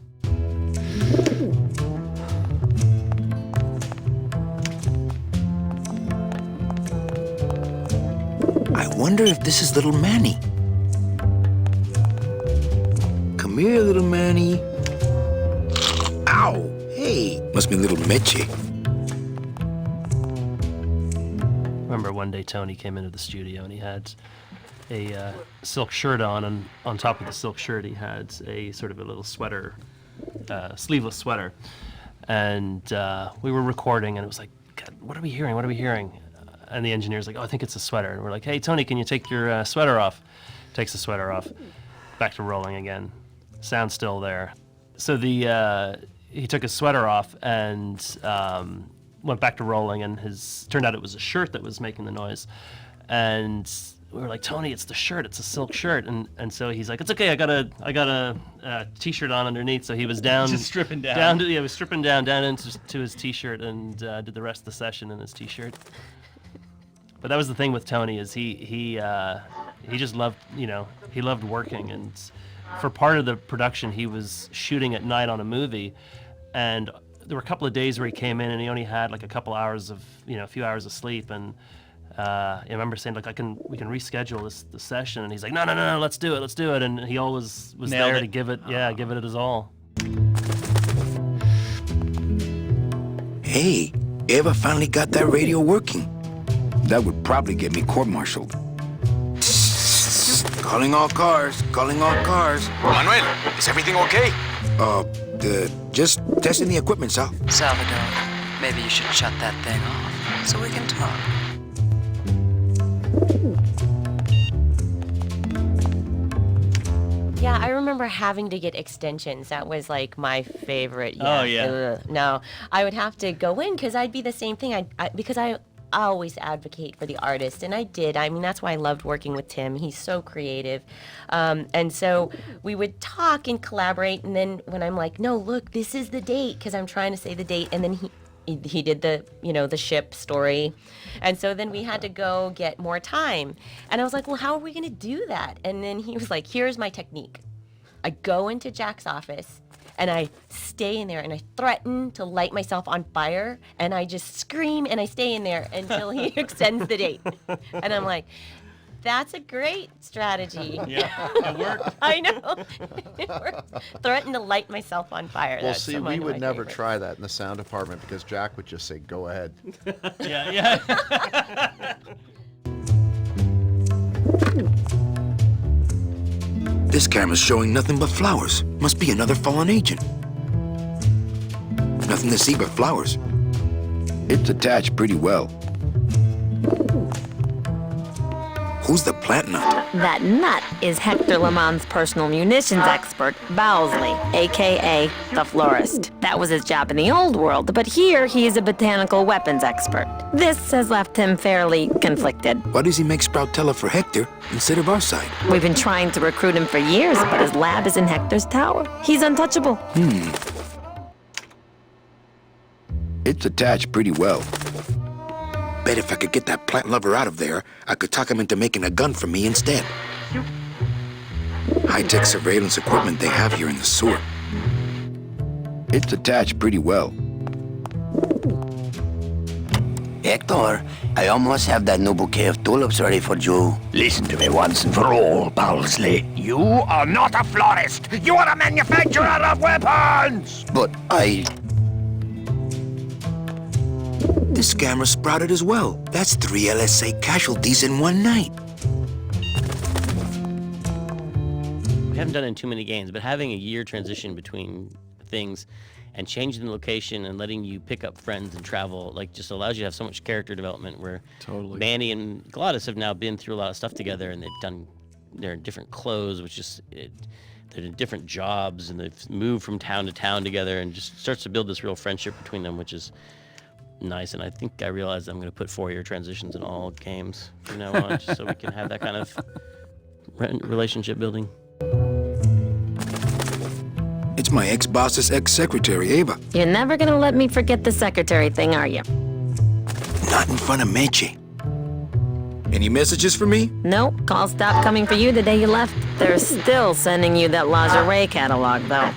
I wonder if this is little Manny. Come here, little Manny. Ow! Hey, must be little Meche. Remember one day Tony came into the studio and he had a silk shirt on, and on top of the silk shirt he had a sort of a little sweater, sleeveless sweater. And we were recording and it was like, God, what are we hearing? What are we hearing? And the engineer's like, oh, I think it's a sweater. And we're like, hey, Tony, can you take your sweater off? Takes the sweater off. Back to rolling again. Sound's still there. So he took his sweater off and went back to rolling, and turned out it was a shirt that was making the noise. And we were like, Tony, it's the shirt. It's a silk shirt. And so he's like, it's okay. I got a t-shirt on underneath. So he was down. Just stripping down. He was stripping down into his t-shirt and did the rest of the session in his t-shirt. But that was the thing with Tony, is he just loved, he loved working. And for part of the production, he was shooting at night on a movie, and there were a couple of days where he came in and he only had like a couple hours of, a few hours of sleep. And I remember saying, like, we can reschedule the session. And he's like, no, let's do it. And he always was Nailed there it. to give it his all. Hey, Eva finally got that radio working. That would probably get me court-martialed. Calling all cars. Manuel, is everything okay? Just testing the equipment, Sal. Salvador, maybe you should shut that thing off so we can talk. Yeah, I remember having to get extensions. That was like my favorite. Oh, yeah. Ugh. No, I would have to go in because I'd be the same thing. Because I always advocate for the artist, and I did. I mean, that's why I loved working with Tim. He's so creative. And so we would talk and collaborate, and then when I'm like, no, look, this is the date, because I'm trying to say the date, and then he did the, the ship story. And so then we had to go get more time. And I was like, well, how are we going to do that? And then he was like, here's my technique. I go into Jack's office, and I stay in there, and I threaten to light myself on fire, and I just scream, and I stay in there until he extends the date. And I'm like, that's a great strategy. Yeah, it worked. I know. It worked. Threaten to light myself on fire. Well, That's see, one we of would my never favorites. try that in the sound department because Jack would just say, go ahead. Yeah. This camera's showing nothing but flowers. Must be another fallen agent. Nothing to see but flowers. It's attached pretty well. Who's the plant nut? That nut is Hector Lamont's personal munitions expert, Bowsley, a.k.a. the florist. That was his job in the old world, but here he is a botanical weapons expert. This has left him fairly conflicted. Why does he make Sproutella for Hector instead of our side? We've been trying to recruit him for years, but his lab is in Hector's tower. He's untouchable. It's attached pretty well. Bet if I could get that plant lover out of there, I could talk him into making a gun for me instead. High-tech surveillance equipment they have here in the sewer. It's attached pretty well. Hector, I almost have that new bouquet of tulips ready for you. Listen to me once and for all, Bowsley. You are not a florist. You are a manufacturer of weapons. But This scammer sprouted as well. That's 3 LSA casualties in one night. We haven't done it in too many games, but having a year transition between things and changing the location and letting you pick up friends and travel, like, just allows you to have so much character development where Manny and Glottis have now been through a lot of stuff together, and they're in different clothes, which just, they're in different jobs, and they've moved from town to town together, and just starts to build this real friendship between them, which is nice. And I think I realized I'm going to put 4-year transitions in all games from now on, just so we can have that kind of relationship building. It's my ex-boss's ex-secretary, Ava. You're never gonna let me forget the secretary thing, are you? Not in front of Meche. Any messages for me? Nope. Calls stopped coming for you the day you left. They're still sending you that lingerie catalog, though.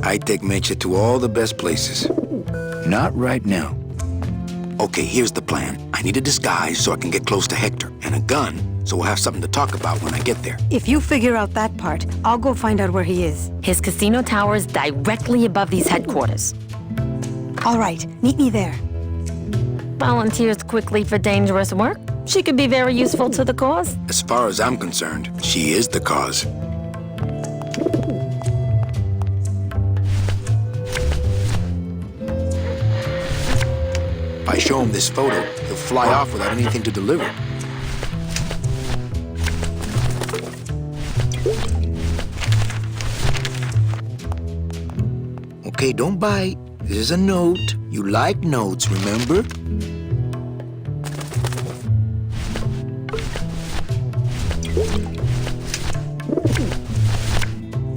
I take Mecha to all the best places. Not right now. Okay, here's the plan. I need a disguise so I can get close to Hector, and a gun so we'll have something to talk about when I get there. If you figure out that part, I'll go find out where he is. His casino tower is directly above these headquarters. All right, meet me there. Volunteers quickly for dangerous work. She could be very useful to the cause. As far as I'm concerned, she is the cause. If I show him this photo, he'll fly off without anything to deliver. Okay, don't bite. This is a note. You like notes, remember?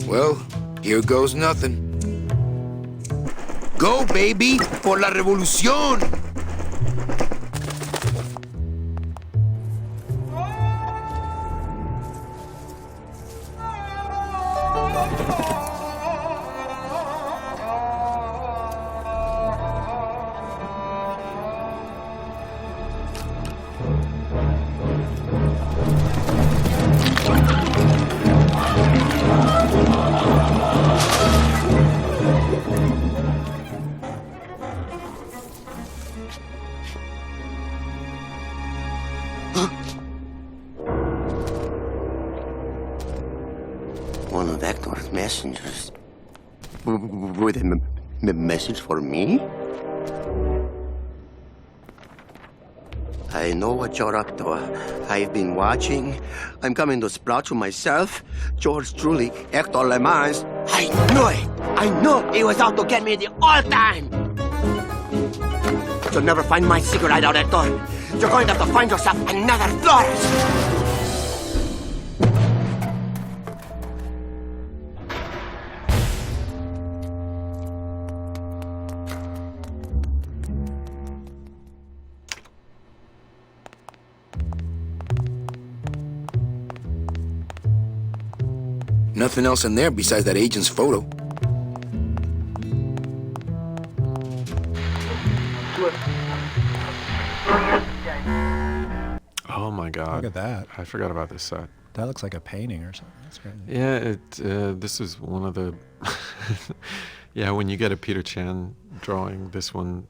Well, here goes nothing. Go, baby, por la revolución! One of Hector's messengers. With a message for me? I know what you're up to. I've been watching. I'm coming to sprout you myself. Yours truly, Hector Le Mans. I knew it! I knew he was out to get me the whole time! You'll never find my secret hideout, Hector. You're going to have to find yourself another Flores! Nothing else in there besides that agent's photo. Oh my God! Look at that. I forgot about this set. That looks like a painting or something. That's great. Yeah, this is one of the. Yeah, when you get a Peter Chan drawing, this one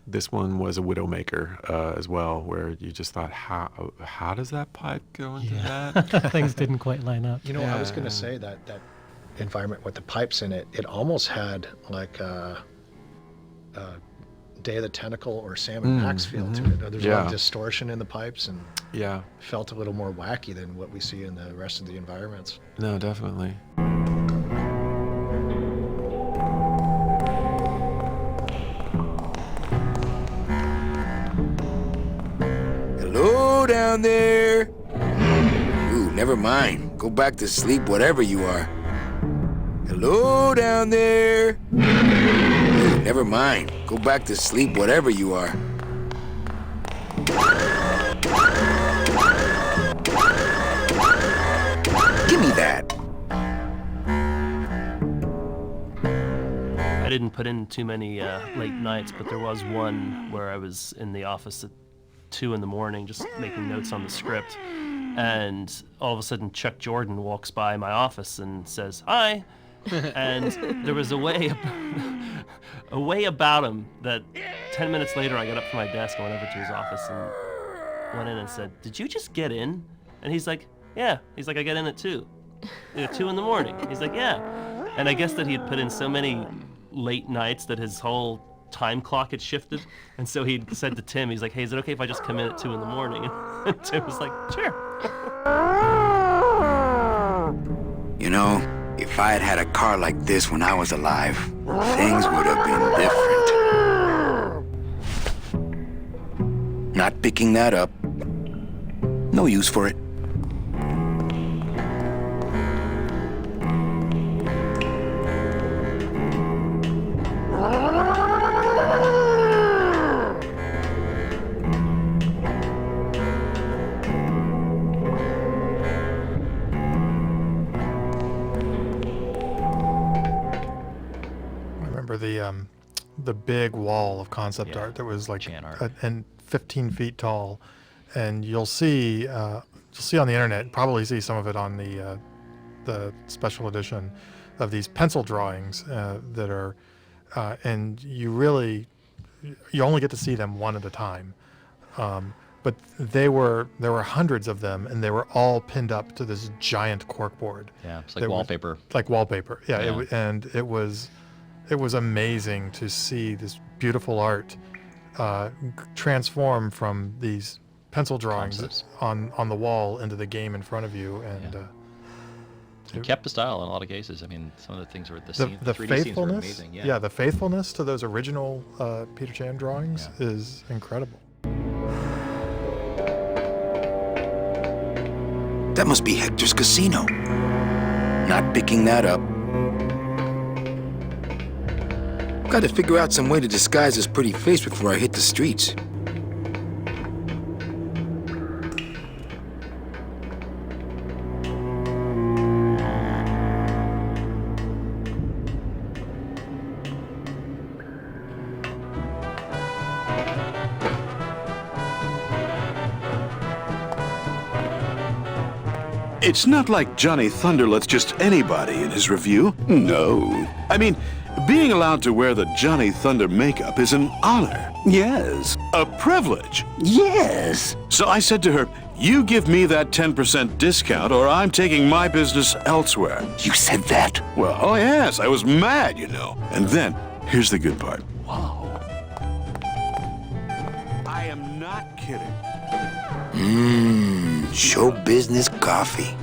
was a Widowmaker as well, where you just thought, how does that pipe go into that? Things didn't quite line up. You know, I was going to say that environment with the pipes in it, it almost had like a Day of the Tentacle or Sam and Max feel to it. There's a lot of distortion in the pipes and felt a little more wacky than what we see in the rest of the environments. No, definitely. Hello down there. Ooh, never mind. Go back to sleep, whatever you are. Hello down there. Ooh, never mind. Go back to sleep, whatever you are. Give me that. I didn't put in too many late nights, but there was one where I was in the office at 2 in the morning just making notes on the script, and all of a sudden Chuck Jordan walks by my office and says, "Hi." And there was a way about him that 10 minutes later I got up from my desk and went over to his office and went in and said, "Did you just get in?" And he's like, "Yeah." He's like, "I get in at 2. 2 in the morning." He's like, "Yeah." And I guess that he had put in so many late nights that his whole time clock had shifted, and so he said to Tim, he's like, "Hey, is it okay if I just come in at 2 in the morning?" And Tim was like, "Sure." You know, if I had had a car like this when I was alive, things would have been different. Not picking that up. No use for it. the big wall of concept art that was like and 15 feet tall, and you'll see on the internet, probably see some of it on the special edition of these pencil drawings that are, and you only get to see them one at a time. But there were hundreds of them, and they were all pinned up to this giant corkboard. Yeah, it's like wallpaper. Like wallpaper, yeah. And it was amazing to see this beautiful art transform from these pencil drawings on the wall into the game in front of you, and it kept the style in a lot of cases. I mean, some of the things were the 3D scenes were amazing. Yeah, the faithfulness to those original Peter Chan drawings is incredible. That must be Hector's casino. Not picking that up. Got to figure out some way to disguise this pretty face before I hit the streets. It's not like Johnny Thunder lets just anybody in his review. No. I mean, being allowed to wear the Johnny Thunder makeup is an honor. Yes. A privilege. Yes. So I said to her, you give me that 10% discount or I'm taking my business elsewhere. You said that? Well, oh yes, I was mad, you know. And then, here's the good part. Wow. I am not kidding. Show business coffee.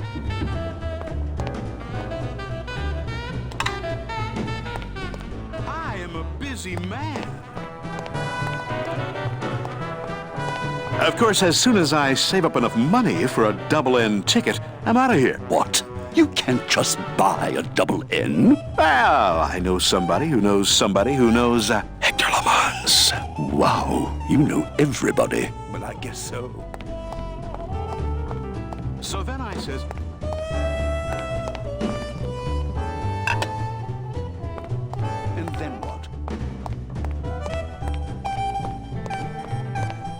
I am a busy man. Of course, as soon as I save up enough money for a double-N ticket, I'm out of here. What? You can't just buy a double-N? Well, I know somebody who knows somebody who knows Hector Lamans. Wow, you know everybody. Well, I guess so. So then I says, and then what?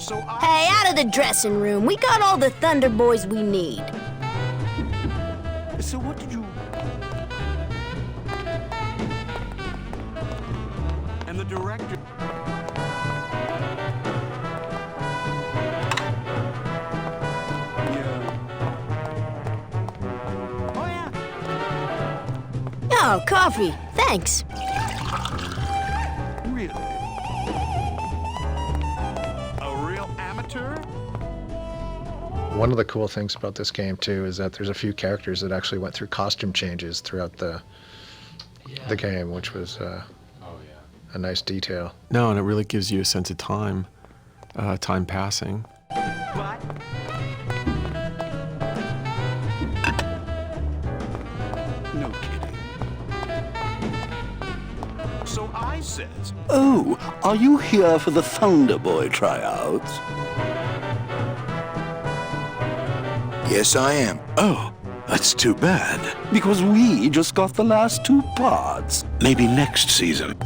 So Hey, out of the dressing room. We got all the Thunder Boys we need. So what did you... And the director... Oh, coffee. Thanks. Really? A real amateur? One of the cool things about this game too is that there's a few characters that actually went through costume changes throughout the game, which was a nice detail. No, and it really gives you a sense of time, time passing. No kidding. So I says, Oh, are you here for the Thunder Boy tryouts? Yes, I am. Oh, that's too bad. Because we just got the last two parts. Maybe next season.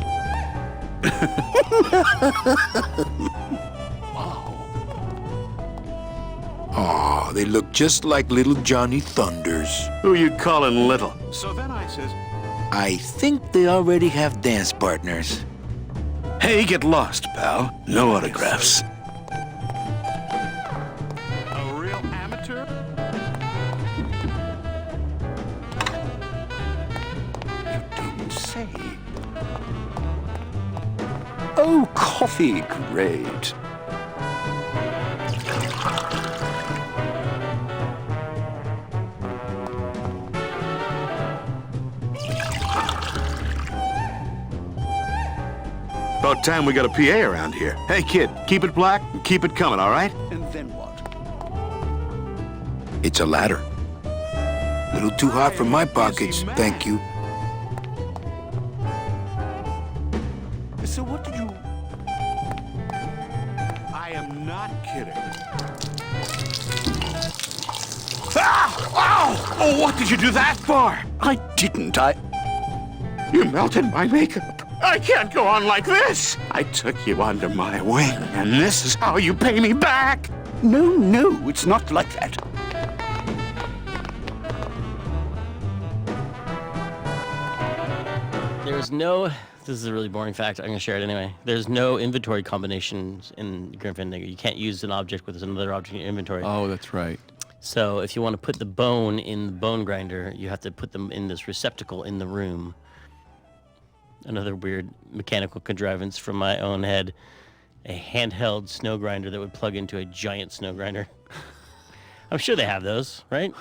Aw, they look just like little Johnny Thunders. Who you calling little? So then I says, I think they already have dance partners. hey, get lost, pal. No autographs. A real amateur? You don't say. Oh, coffee, great. About time we got a PA around here. Hey, kid, keep it black and keep it coming, all right? And then what? It's a ladder. Little too hot for my pockets, thank you. So what did you... I am not kidding. Ah! Ow! Oh, what did you do that for? I didn't. You melted my makeup. I can't go on like this. I took you under my wing, and this is how you pay me back. No, it's not like that. There's no. This is a really boring fact. I'm going to share it anyway. There's no inventory combinations in Grim Fandango. You can't use an object with another object in your inventory. Oh, that's right. So if you want to put the bone in the bone grinder, you have to put them in this receptacle in the room. Another weird mechanical contrivance from my own head. A handheld snow grinder that would plug into a giant snow grinder. I'm sure they have those, right?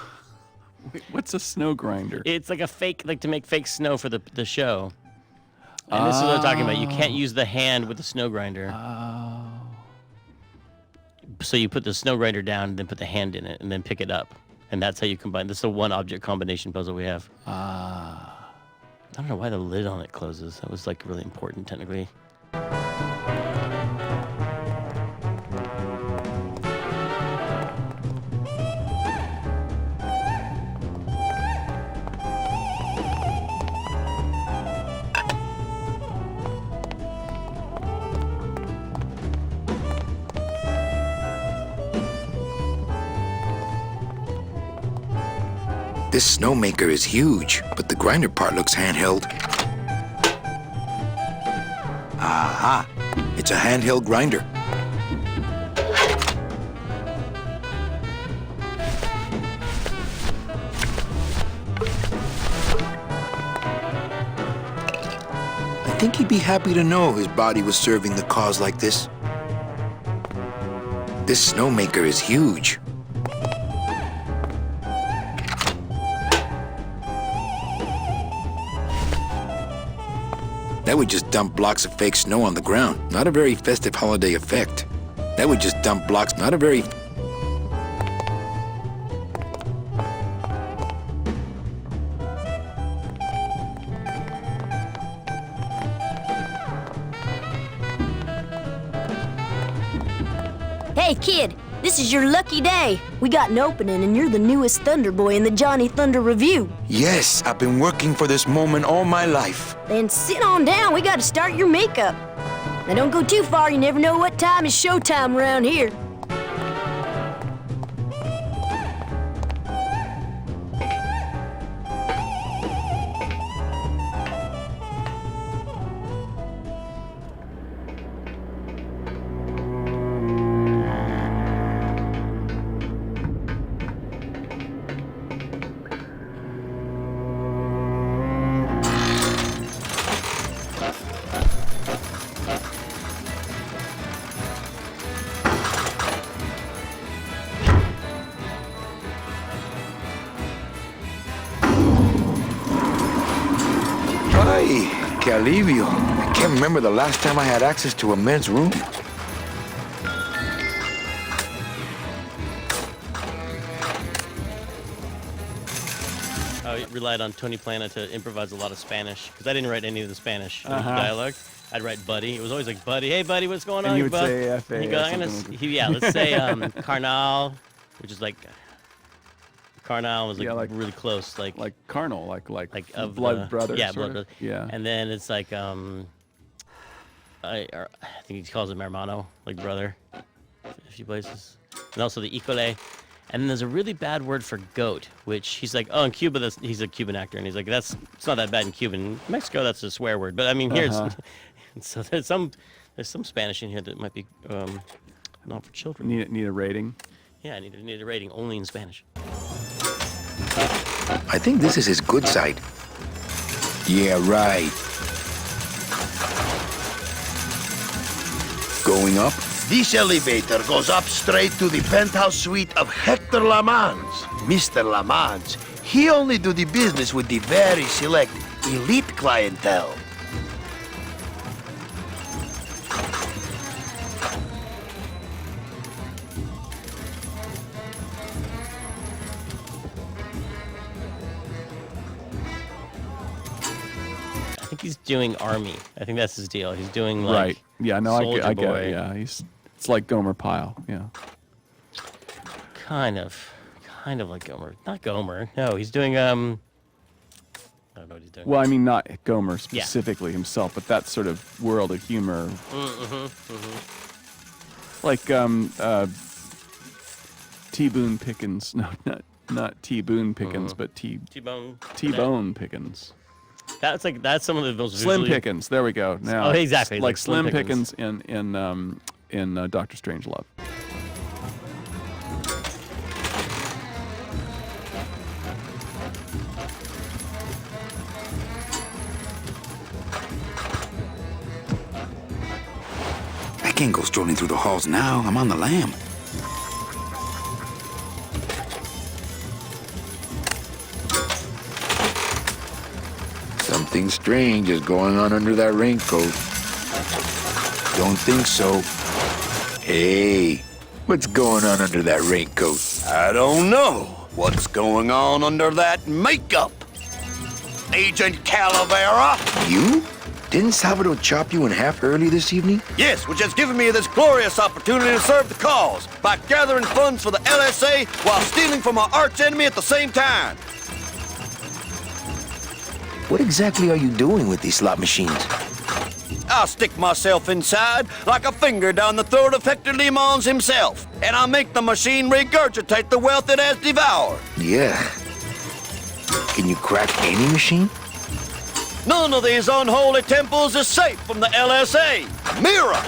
Wait, what's a snow grinder? It's like a fake, like to make fake snow for the show. And this is what I'm talking about. You can't use the hand with the snow grinder. Oh. So you put the snow grinder down and then put the hand in it and then pick it up. And that's how you combine. This is a one object combination puzzle we have. I don't know why the lid on it closes. That was like really important technically. This snowmaker is huge, but the grinder part looks handheld. Aha! It's a handheld grinder. I think he'd be happy to know his body was serving the cause like this. This snowmaker is huge. That would just dump blocks of fake snow on the ground. Not a very festive holiday effect. That would just dump blocks, not a very... Hey, kid, this is your lucky day. We got an opening, and you're the newest Thunder Boy in the Johnny Thunder Review. Yes, I've been working for this moment all my life. Then sit on down. We got to start your makeup. Now, don't go too far. You never know what time is showtime around here. Ay, que alivio. I can't remember the last time I had access to a men's room. I relied on Tony Plana to improvise a lot of Spanish because I didn't write any of the Spanish dialogue. I'd write Buddy. It was always like, Buddy, hey, Buddy, what's going on? And you would bud? say F.A. And he'd go, yeah, let's say Carnal, which is like, Carnal was like really close, like carnal, like of blood brothers. Yeah, sort blood of? brothers. Yeah. And then it's like I think he calls him hermano, like brother, a few places, and also the Icole. And then there's a really bad word for goat, which he's like, oh, in Cuba, he's a Cuban actor, and he's like, it's not that bad in Cuban. In Mexico, that's a swear word, but I mean here, it's, so there's some Spanish in here that might be not for children. Need a rating? Yeah, I need a rating only in Spanish. I think this is his good side. Yeah, right. Going up? This elevator goes up straight to the penthouse suite of Hector Lamans. Mr. Lamans, he only do the business with the very select elite clientele. I think he's doing Army. I think that's his deal. He's doing like Right. Yeah, no, I get Boy. it. Yeah, it's like Gomer Pyle. Yeah. Kind of like Gomer. Not Gomer. No, he's doing I don't know what he's doing. Well, I mean, not Gomer specifically himself, but that sort of world of humor. Like T. Boone Pickens. No, not T. Boone Pickens, but T-Bone Pickens. That's some of the most Slim visually... Pickens. There we go. Now, oh, exactly. Like Slim Pickens in Doctor Strangelove. I can't go strolling through the halls now. I'm on the lam. Something strange is going on under that raincoat. Don't think so. Hey, what's going on under that raincoat? I don't know what's going on under that makeup. Agent Calavera? You? Didn't Salvador chop you in half early this evening? Yes, which has given me this glorious opportunity to serve the cause by gathering funds for the LSA while stealing from our arch enemy at the same time. What exactly are you doing with these slot machines? I'll stick myself inside like a finger down the throat of Hector Limons himself, and I'll make the machine regurgitate the wealth it has devoured. Yeah. Can you crack any machine? None of these unholy temples is safe from the LSA. Mira!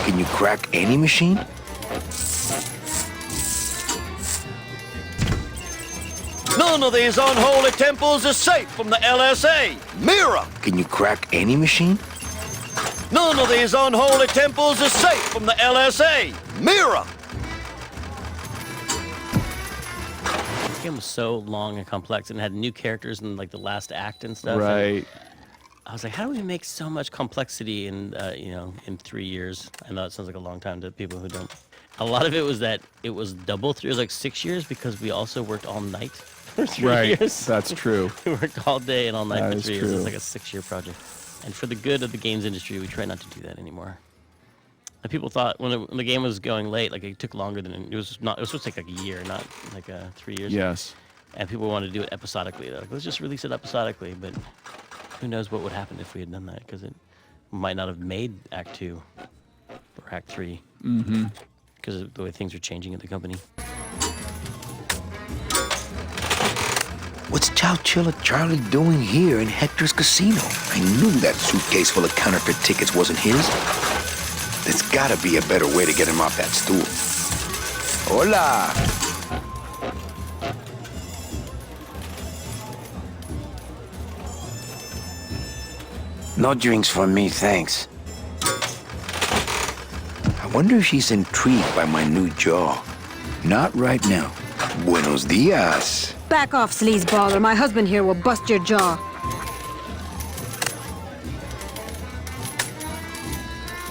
Can you crack any machine? None of these unholy temples is safe from the LSA. Mira! Can you crack any machine? None of these unholy temples is safe from the LSA. Mira! The game was so long and complex and had new characters in like the last act and stuff. Right. And I was like, how do we make so much complexity in in 3 years? I know it sounds like a long time to people who don't. A lot of it was that it was double through. It was like 6 years because we also worked all night for 3 years. That's true. We worked all day and all night That for is 3 years. It's true. like a 6-year project. And for the good of the games industry, we try not to do that anymore. And people thought when the game was going late, like it took longer than it was not. It was supposed to take like a year, not like 3 years. Yes. And people wanted to do it episodically. They're like, let's just release it episodically. But who knows what would happen if we had done that? Because it might not have made Act 2 or Act 3. Mm-hmm. Because of the way things are changing at the company. What's Chow Chilla Charlie doing here in Hector's casino? I knew that suitcase full of counterfeit tickets wasn't his. There's gotta be a better way to get him off that stool. Hola! No drinks for me, thanks. I wonder if she's intrigued by my new jaw. Not right now. Buenos dias. Back off, sleazeball, or my husband here will bust your jaw.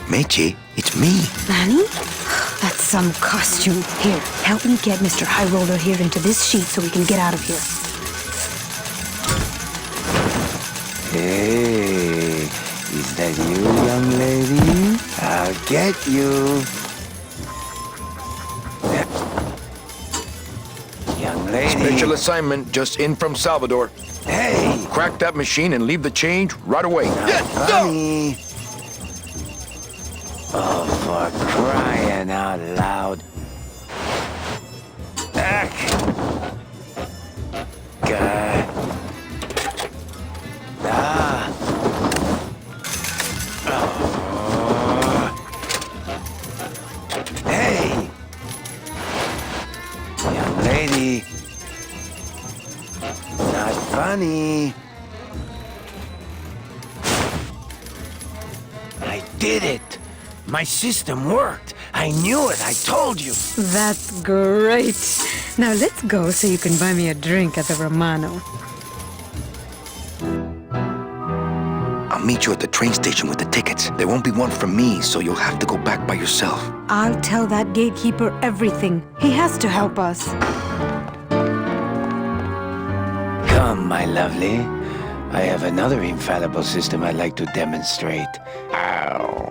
Meche, it's me. Manny? That's some costume. Here, help me get Mr. High Roller here into this sheet so we can get out of here. Hey, is that you, young lady? I'll get you. Young lady. Special assignment just in from Salvador. Hey! Crack that machine and leave the change right away. Honey. Oh, for crying out loud. Ugh. God. Ah. Oh. Hey. Young lady. Not funny. I did it. My system worked. I knew it. I told you. That's great. Now let's go so you can buy me a drink at the Romano. A I'll meet you at the train station with the tickets. There won't be one from me, so you'll have to go back by yourself. I'll tell that gatekeeper everything. He has to help us. Come, my lovely. I have another infallible system I'd like to demonstrate. Ow.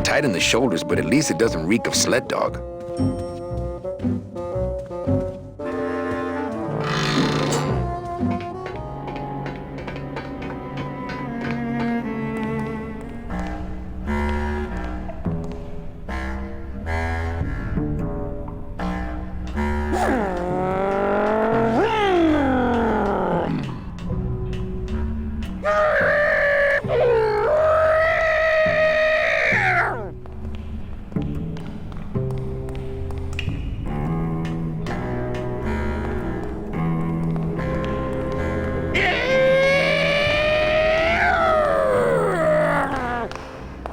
Tight in the shoulders, but at least it doesn't reek of sled dog.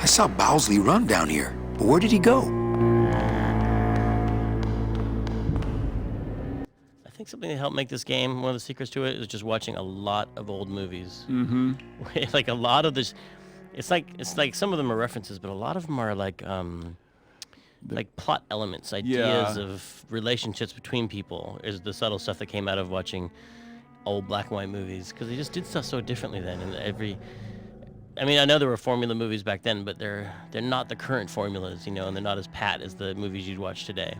I saw Bowsley run down here. Where did he go? I think something that helped make this game, one of the secrets to it, is just watching a lot of old movies. Mm-hmm. Like a lot of this, it's like some of them are references, but a lot of them are like plot elements, ideas of relationships between people. Is the subtle stuff that came out of watching old black and white movies, because they just did stuff so differently then. And I mean, I know there were formula movies back then, but they're not the current formulas, and they're not as pat as the movies you'd watch today.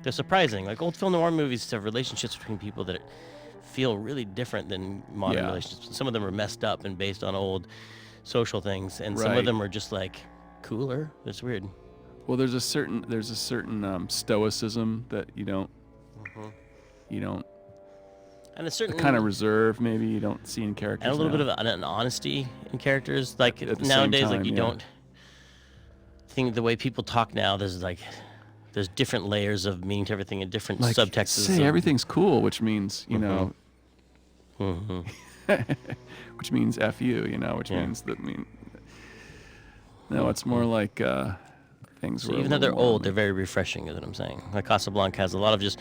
They're surprising. Like old film noir movies have relationships between people that feel really different than modern relationships. Some of them are messed up and based on old social things, and some of them are just like cooler. It's weird. Well, there's a certain stoicism that you don't, and a certain kind of reserve maybe you don't see in characters, and a little now. bit of an honesty in characters. Like At the nowadays, same like time, you don't think the way people talk now. There's different layers of meaning to everything and different like, subtexts. Say everything's cool, which means which means F you, which means that no, it's more like things. So were even though they're old, they're very refreshing, is what I'm saying. Like Casablanca has a lot of just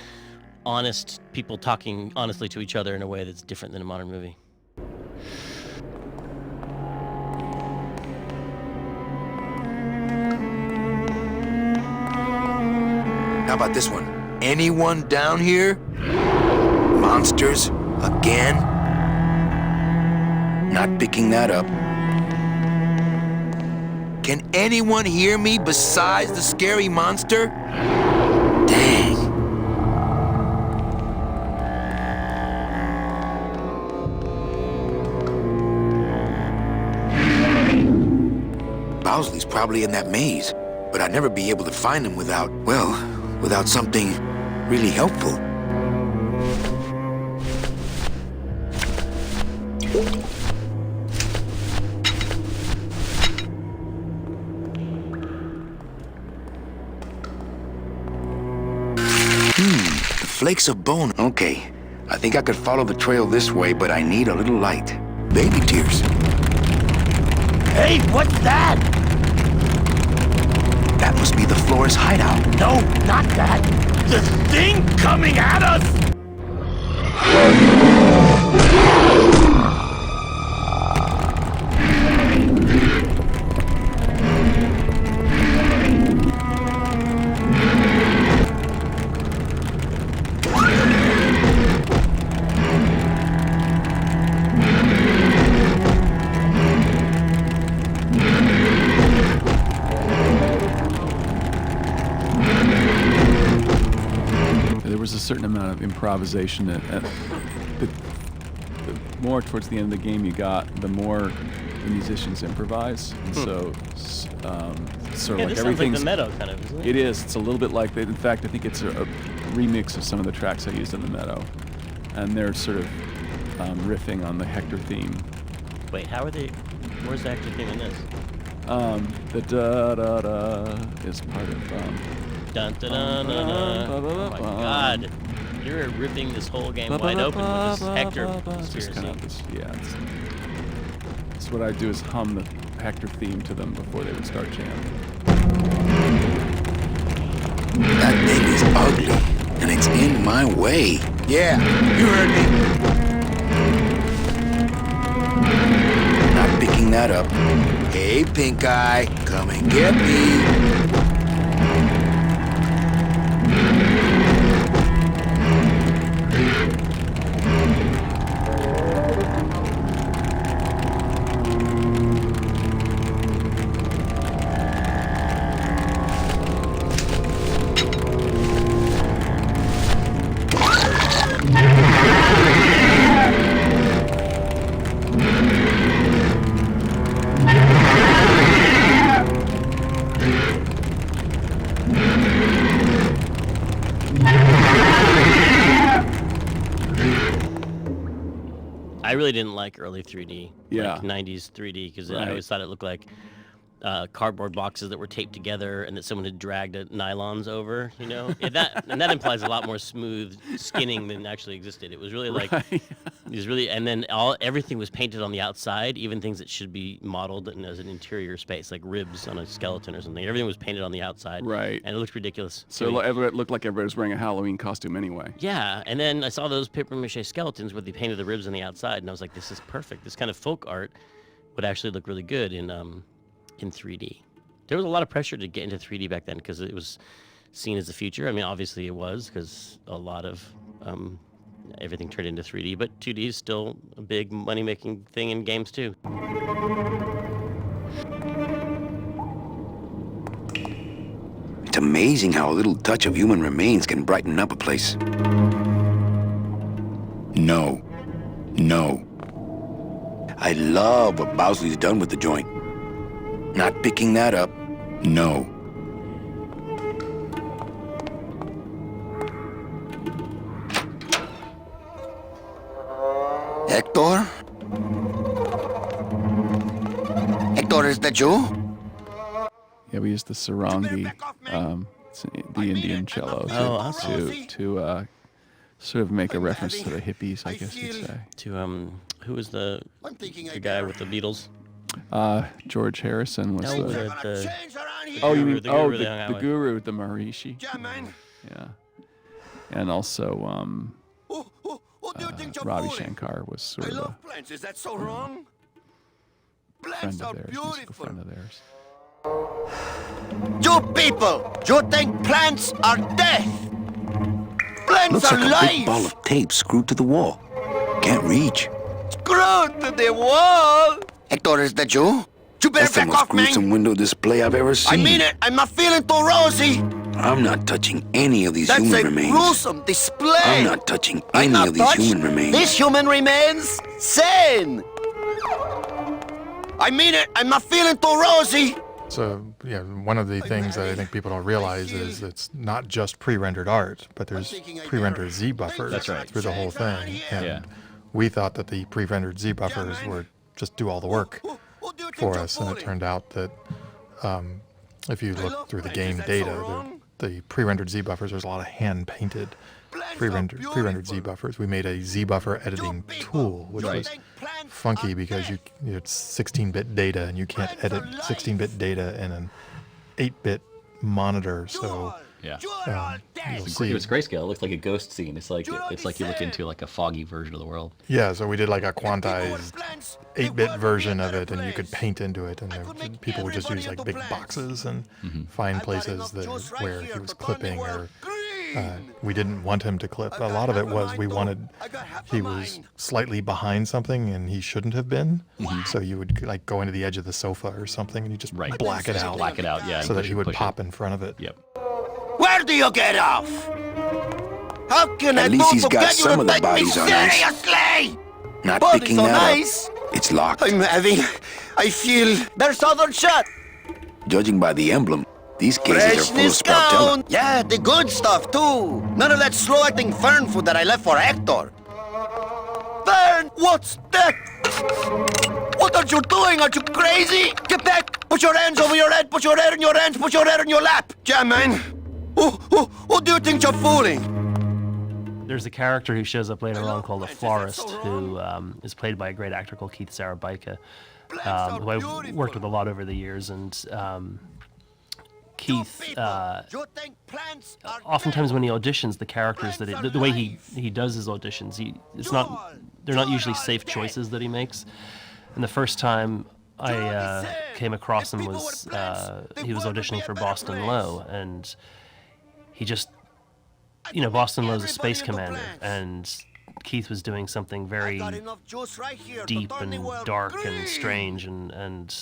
honest people talking honestly to each other in a way that's different than a modern movie. How about this one? Anyone down here? Monsters? Again? Not picking that up. Can anyone hear me besides the scary monster? Dang. Bowsley's probably in that maze, but I'd never be able to find him without something really helpful. The flakes of bone. Okay, I think I could follow the trail this way, but I need a little light. Baby tears. Hey, what's that? That must be the florist's hideout. No, not that. The thing coming at us! A certain amount of improvisation the more towards the end of the game you got, the more the musicians improvise, and so sort of like everything's like the Meadow kind of, isn't it? It is. It's a little bit like that. In fact, I think it's a remix of some of the tracks I used in the Meadow, and they're sort of riffing on the Hector theme. Wait, how are they? Where's the Hector theme in this? The da da da is part of. Dun, dun, dun, dun, dun. Oh my God! You're ripping this whole game wide open with this Hector conspiracy. It's what I do is hum the Hector theme to them before they would start jamming. That thing is ugly, and it's in my way. Yeah, you heard me. Not picking that up. Hey, Pink Eye, come and get me. I really didn't like early 3D, Yeah. like 90s 3D, because I Right. always thought it looked like cardboard boxes that were taped together and that someone had dragged nylons over, you know? And that implies a lot more smooth skinning than actually existed. It was really like, it was really, and then everything was painted on the outside, even things that should be modeled as an interior space, like ribs on a skeleton or something. Everything was painted on the outside. Right. And it looked ridiculous. So it looked like everybody was wearing a Halloween costume anyway. Yeah, and then I saw those paper mache skeletons where they painted the ribs on the outside, and I was like, this is perfect. This kind of folk art would actually look really good in 3D. There was a lot of pressure to get into 3D back then because it was seen as the future. I mean, obviously it was, because a lot of everything turned into 3D, but 2D is still a big money-making thing in games too. It's amazing how a little touch of human remains can brighten up a place. No. No. I love what Bowsley's done with the joint. Not picking that up. No. Hector? Hector, is that you? Yeah, we used the sarangi, the Indian cello, to sort of make a reference to the hippies, I guess you'd say. To who was the guy with the Beatles? George Harrison was No, the guru, the guru, the Maharishi. Yeah, and also Ravi Shankar was sort of a Plants, is that so wrong? friend of theirs. Musical friend of theirs. You people, you think plants are death? Plants Looks are like a life. big ball of tape screwed to the wall. Can't reach. Screwed to the wall. Hector, is that you? You better That's the back most off, man. gruesome window display I've ever seen. I mean it. I'm not feeling too rosy. I'm not touching any of these That's human a remains. gruesome display. I'm not touching I'm any not of these touched. human remains. This human remains sane. I mean it. I'm not feeling too rosy. So, yeah, one of the things that I think people don't realize is it's not just pre-rendered art, but there's pre-rendered Z buffers through the whole thing. And we thought that the pre-rendered Z buffers would just do all the work for us, and it turned out that if you look through the game data, the pre-rendered Z buffers, there's a lot of hand-painted pre-rendered Z buffers. We made a Z buffer editing tool, which was funky because it's 16-bit data, and you can't edit 16-bit data in an 8-bit monitor. So yeah, it was grayscale. It looks like a ghost scene. It's like you look into like a foggy version of the world. Yeah, so we did like a quantized 8-bit version of it, and you could paint into it, and people would just use like big boxes and find places where he was clipping, or we didn't want him to clip. A lot of it was he was slightly behind something and he shouldn't have been. So you would like go into the edge of the sofa or something, and you just black it out. Black it out, yeah. So that he would pop in front of it. Yep. Where do you get off? How can I At least do he's to got get you some to of the take me bodies on ice. seriously? Not Body's picking on that ice. up. It's locked. I feel there's other shot. Judging by the emblem, these cases are full of Freshness Sproutella. count. Yeah, the good stuff too. None of that slow-acting fern food that I left for Hector. Fern, what's that? What are you doing? Are you crazy? Get back! Put your hands over your head. Put your head in your hands. Put your head in your lap. Yeah, man. Who do you think you're fooling? There's a character who shows up later on called the Florist, who is played by a great actor called Keith Sarabaika. who I worked with a lot over the years, and Keith, oftentimes when he auditions, the characters that the way he does his auditions, they're not usually safe choices that he makes. And the first time I came across him was he was auditioning for Boston Low, and he just, Boston Low's a space commander, and Keith was doing something very deep and dark and strange, and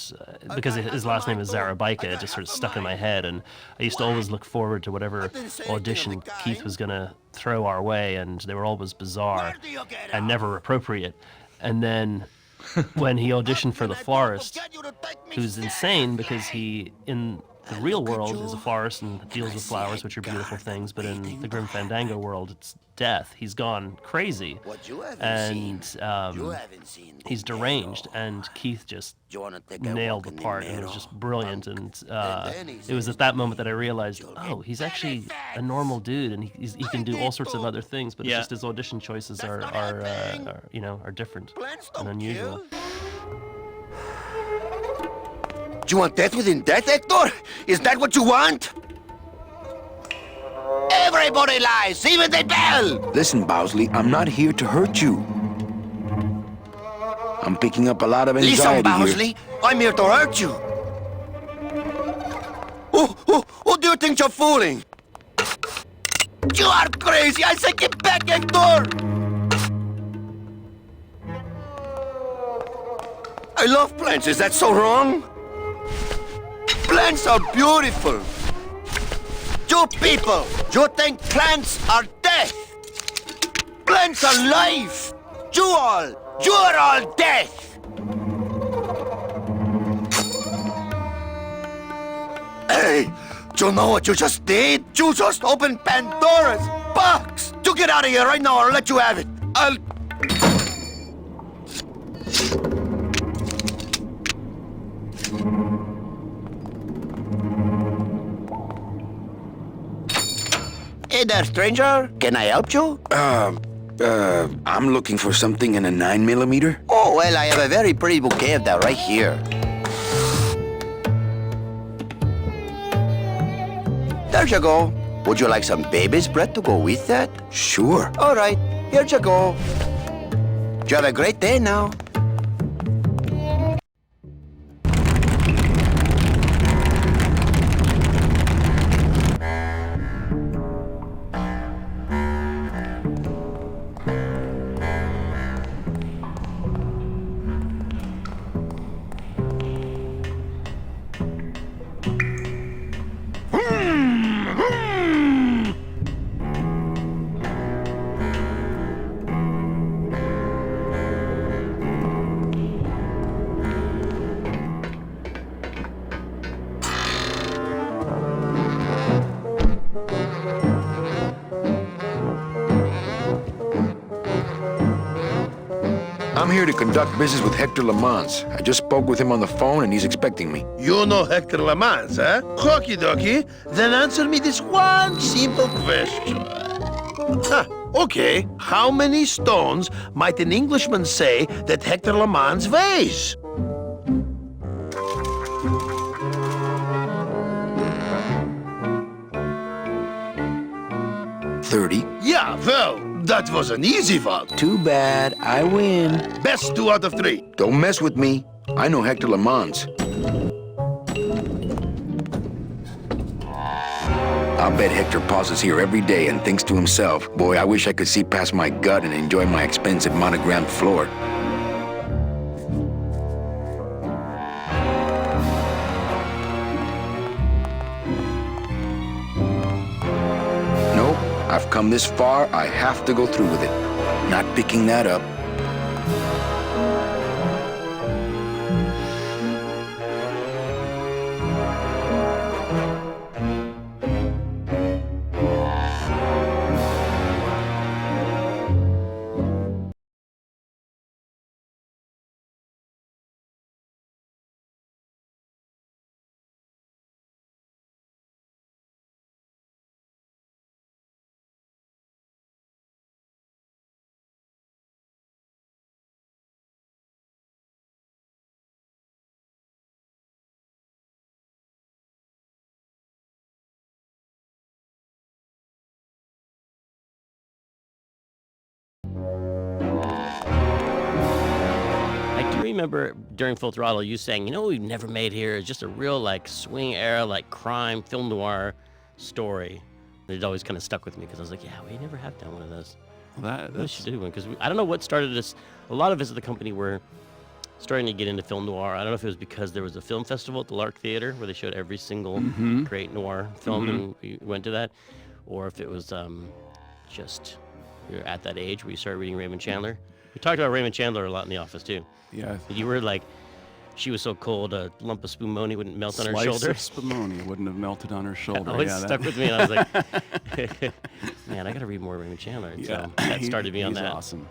because his last name is Zarabaika, it just sort of stuck in my head, and I used to always look forward to whatever audition Keith was going to throw our way, and they were always bizarre and never appropriate. And then when he auditioned for the florist, who's insane because he, in the real world, is a florist and deals with flowers, which are beautiful things, but in the Grim Fandango world, it's death. He's gone crazy, and he's deranged, and Keith just nailed the part, and it was just brilliant. And it was at that moment that I realized, oh, he's actually a normal dude, and he can do all sorts of other things, but it's just his audition choices are different and unusual. Do you want death within death, Hector? Is that what you want? Everybody lies, even the bell! Listen, Bowsley, I'm not here to hurt you. I'm picking up a lot of anxiety Listen, Bowsley, here. I'm here to hurt you. Who do you think you're fooling? You are crazy! I say get back, Hector! I love plants, is that so wrong? Plants are beautiful. You people, you think plants are death? Plants are life. You're all death. Hey, do you know what you just did? You just opened Pandora's box. You get out of here right now or I'll let you have it. Hey there, stranger. Can I help you? I'm looking for something in a 9mm. Oh, well, I have a very pretty bouquet of that right here. There you go. Would you like some baby's breath to go with that? Sure. All right, here you go. You have a great day now. I'm here to conduct business with Hector Lamans. I just spoke with him on the phone, and he's expecting me. You know Hector Lamans, huh? Okie dokie. Then answer me this one simple question. Okay. How many stones might an Englishman say that Hector Lamans weighs? $30. Yeah, well, that was an easy one. Too bad. I win. Best 2 out of 3. Don't mess with me. I know Hector Lamans. I'll bet Hector pauses here every day and thinks to himself, boy, I wish I could see past my gut and enjoy my expensive monogrammed floor. Nope, I've come this far, I have to go through with it. Not picking that up. remember during Full Throttle you saying, you know what we've never made here is just a real like swing era, like crime, film noir story. And it always kind of stuck with me because I was like, yeah, we never have done one of those. Well, we should do one because I don't know what started us. A lot of us at the company were starting to get into film noir. I don't know if it was because there was a film festival at the Lark Theater where they showed every single great noir film, and we went to that, or if it was just we were at that age where you started reading Raymond Chandler. We talked about Raymond Chandler a lot in the office too. Yeah. You were like, she was so cold, a lump of spumoni wouldn't melt on her Slice shoulder. of spumoni wouldn't have melted on her shoulder. It always yeah, stuck with me, and I was like, man, I got to read more Raymond Chandler. And so that started me on that. He's awesome.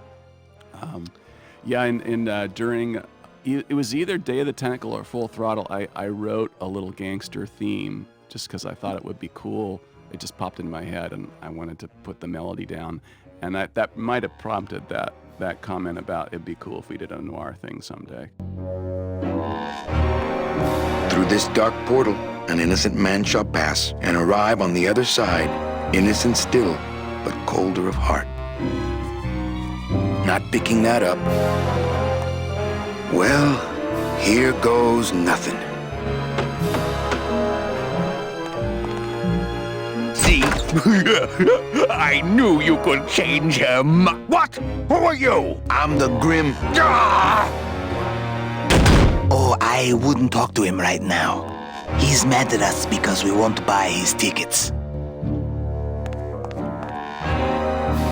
Yeah, and during, it was either Day of the Tentacle or Full Throttle, I wrote a little gangster theme just because I thought it would be cool. It just popped into my head, and I wanted to put the melody down. And that might have prompted that comment about it'd be cool if we did a noir thing someday. Through this dark portal, an innocent man shall pass and arrive on the other side, innocent still, but colder of heart. Not picking that up. Well, here goes nothing. See? I knew you could change him. What? Who are you? I'm the Grim. Oh, I wouldn't talk to him right now. He's mad at us because we won't buy his tickets.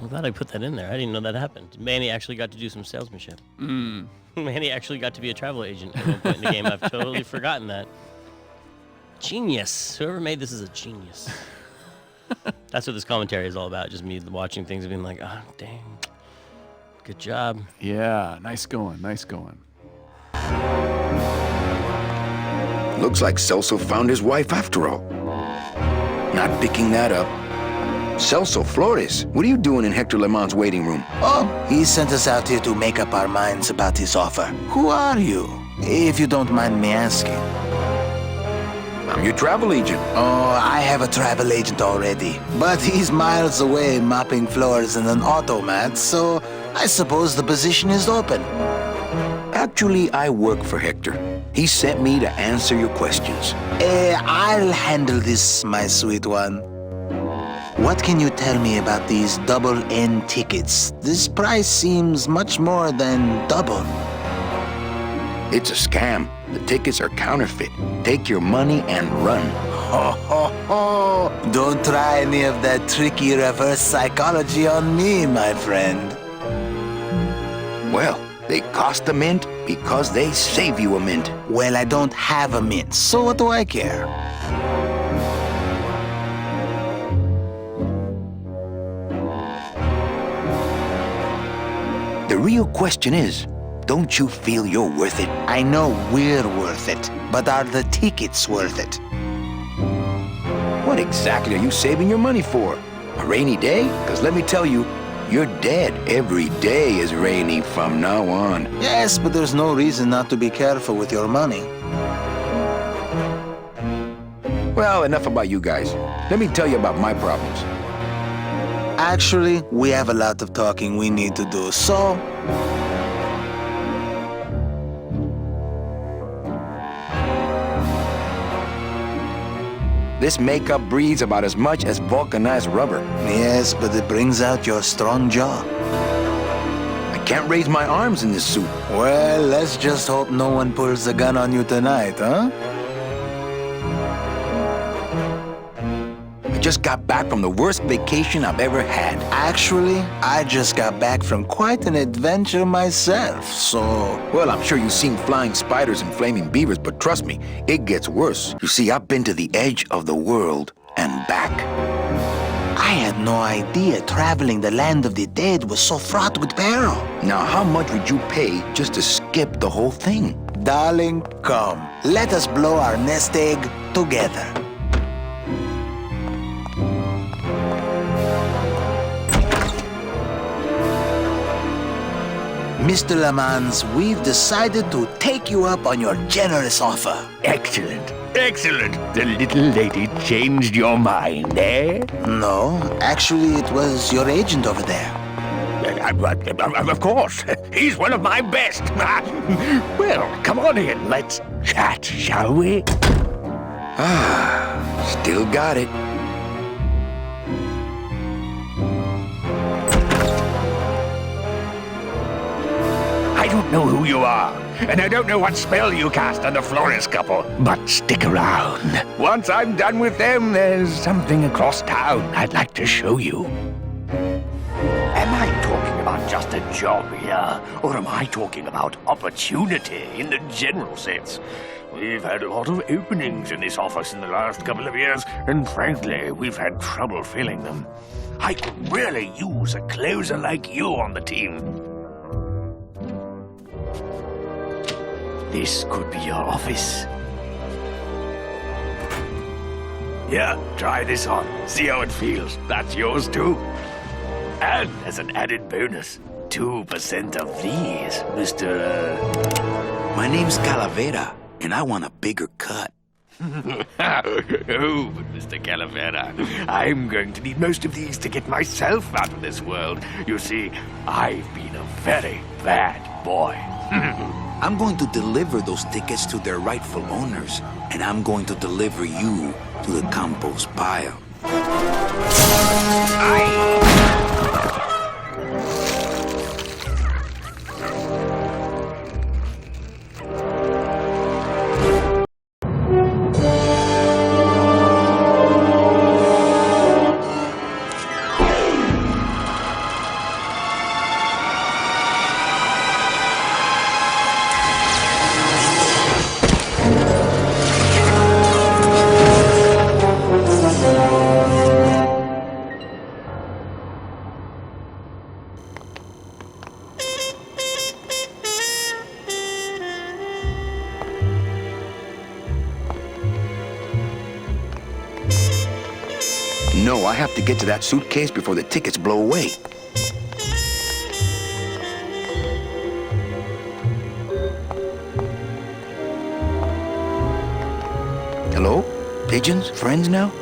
I'm glad I put that in there. I didn't know that happened. Manny actually got to do some salesmanship. Manny actually got to be a travel agent at one point in the game. I've totally forgotten that. Genius. Whoever made this is a genius. That's what this commentary is all about. Just me watching things and being like, oh, dang. Good job. Yeah, nice going, nice going. Looks like Celso found his wife after all. Not picking that up. Celso Flores, what are you doing in Hector LeMans' waiting room? Oh, he sent us out here to make up our minds about his offer. Who are you, if you don't mind me asking? I'm your travel agent. Oh, I have a travel agent already, but he's miles away mopping floors in an automat, so I suppose the position is open. Actually, I work for Hector. He sent me to answer your questions. I'll handle this, my sweet one. What can you tell me about these double N tickets? This price seems much more than double. It's a scam. The tickets are counterfeit. Take your money and run. Ho, ho, ho! Don't try any of that tricky reverse psychology on me, my friend. Well, they cost a mint because they save you a mint. Well, I don't have a mint, so what do I care? The real question is, don't you feel you're worth it? I know we're worth it, but are the tickets worth it? What exactly are you saving your money for? A rainy day? Because let me tell you, you're dead. Every day is rainy from now on. Yes, but there's no reason not to be careful with your money. Well, enough about you guys. Let me tell you about my problems. Actually, we have a lot of talking we need to do, so... This makeup breathes about as much as vulcanized rubber. Yes, but it brings out your strong jaw. I can't raise my arms in this suit. Well, let's just hope no one pulls a gun on you tonight, huh? I just got back from the worst vacation I've ever had. Actually, I just got back from quite an adventure myself, so... Well, I'm sure you've seen flying spiders and flaming beavers, but trust me, it gets worse. You see, I've been to the edge of the world and back. I had no idea traveling the land of the dead was so fraught with peril. Now, how much would you pay just to skip the whole thing? Darling, come. Let us blow our nest egg together. Mr. LeMans, we've decided to take you up on your generous offer. Excellent. Excellent. The little lady changed your mind, eh? No, actually, it was your agent over there. Of course. He's one of my best. Well, come on in. Let's chat, shall we? Still got it. I don't know who you are, and I don't know what spell you cast on the Flores couple, but stick around. Once I'm done with them, there's something across town I'd like to show you. Am I talking about just a job here, or am I talking about opportunity in the general sense? We've had a lot of openings in this office in the last couple of years, and frankly, we've had trouble filling them. I could really use a closer like you on the team. This could be your office. Yeah, try this on. See how it feels. That's yours too. And as an added bonus, 2% of these, Mr. My name's Calavera, and I want a bigger cut. Oh, but Mr. Calavera, I'm going to need most of these to get myself out of this world. You see, I've been a very bad boy. I'm going to deliver those tickets to their rightful owners, and I'm going to deliver you to the compost pile. No, I have to get to that suitcase before the tickets blow away. Hello? Pigeons? Friends now?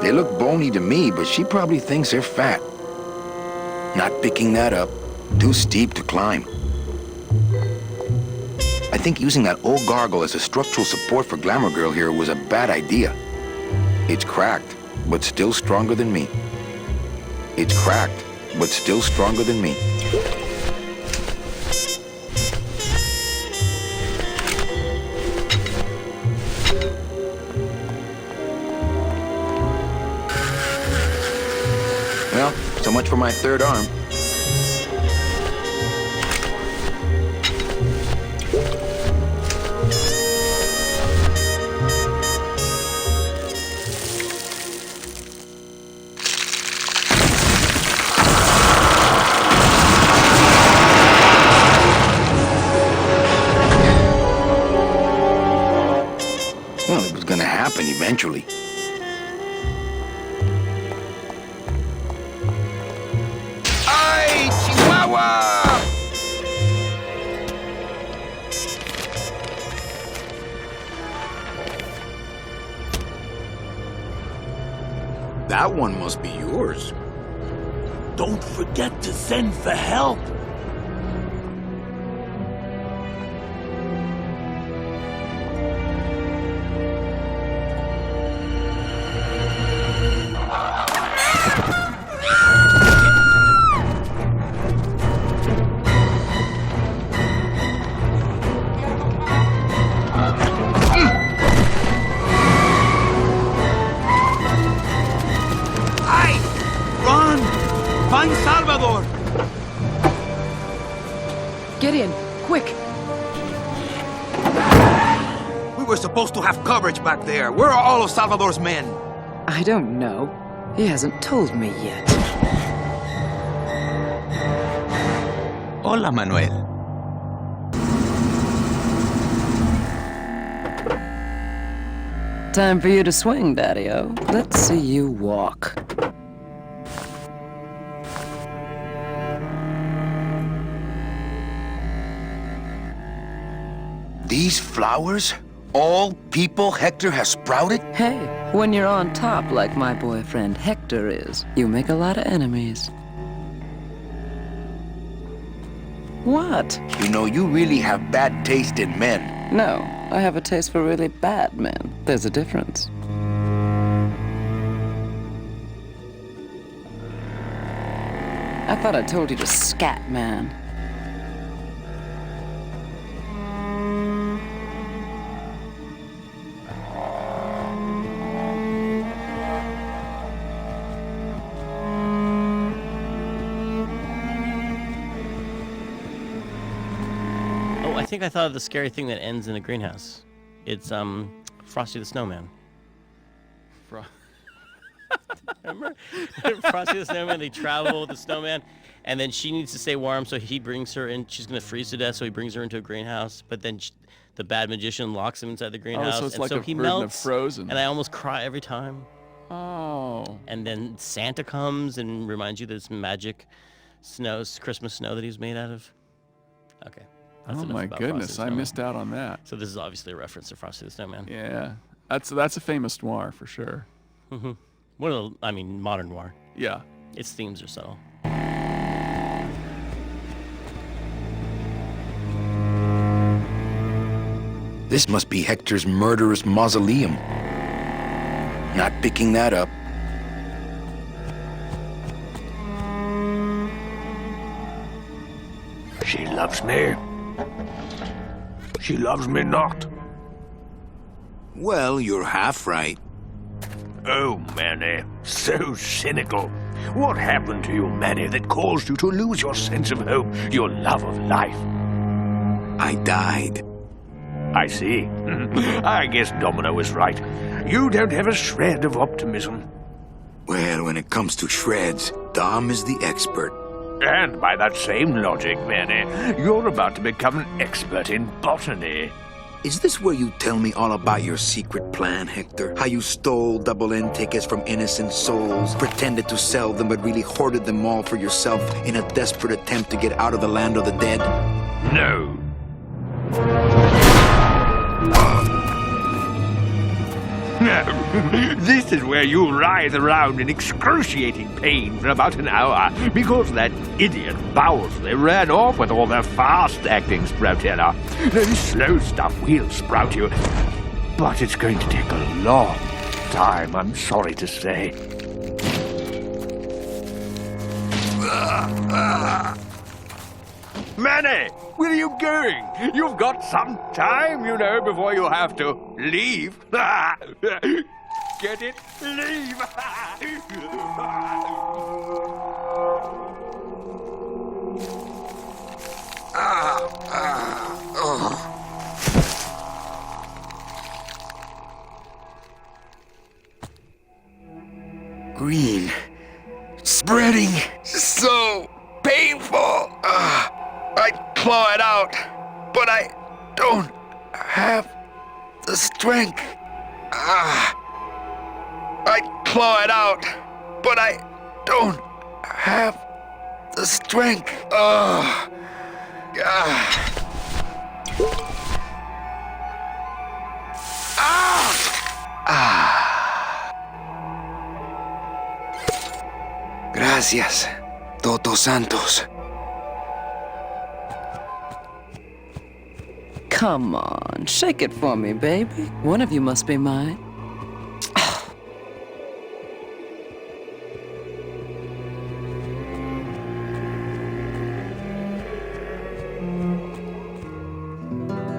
They look bony to me, but she probably thinks they're fat. Not picking that up. Too steep to climb. I think using that old gargle as a structural support for Glamour Girl here was a bad idea. It's cracked, but still stronger than me. It's cracked, but still stronger than me. Well, so much for my third arm. Well, it was gonna happen eventually. Ay, Chihuahua! That one must be yours. Don't forget to send for help. Find Salvador! Get in, quick! We were supposed to have coverage back there. Where are all of Salvador's men? I don't know. He hasn't told me yet. Hola, Manuel. Time for you to swing, Daddy-O. Let's see you walk. These flowers? All people Hector has sprouted? Hey, when you're on top like my boyfriend Hector is, you make a lot of enemies. What? You know, you really have bad taste in men. No, I have a taste for really bad men. There's a difference. I thought I told you to scat, man. Oh, I think I thought of the scary thing that ends in a greenhouse. It's Frosty the Snowman. Remember? Frosty the Snowman, they travel with the snowman, and then she needs to stay warm, so he brings her in. She's going to freeze to death, so he brings her into a greenhouse, but then the bad magician locks him inside the greenhouse, so it's and like so a he version of melts, Frozen. and I almost cry every time. Oh. And then Santa comes and reminds you that it's magic snow, Christmas snow that he's made out of. Okay. That's Oh enough my about goodness, Frosty the I Snowman. missed out on that. So this is obviously a reference to Frosty the Snowman. Yeah, that's a famous noir for sure. Mm-hmm. One of the, I mean, modern noir. Yeah. Its themes are subtle. This must be Hector's murderous mausoleum. Not picking that up. She loves me. She loves me not. Well, you're half right. Oh, Manny, so cynical. What happened to you, Manny, that caused you to lose your sense of hope, your love of life? I died. I see. I guess Domino was right. You don't have a shred of optimism. Well, when it comes to shreds, Dom is the expert. And by that same logic, Manny, you're about to become an expert in botany. Is this where you tell me all about your secret plan, Hector? How you stole double-end tickets from innocent souls, pretended to sell them but really hoarded them all for yourself in a desperate attempt to get out of the land of the dead? No. No. This is where you writhe around in excruciating pain for about an hour because that idiot Bowsley ran off with all the fast-acting Sproutella. This slow stuff will sprout you, but it's going to take a long time, I'm sorry to say. Manny, where are you going? You've got some time, you know, before you have to leave. Get it? Leave! Green. Spreading. So painful. I'd claw it out, but I don't have the strength. I'd claw it out, but I don't have the strength. Gracias, Toto Santos. Come on, shake it for me, baby. One of you must be mine.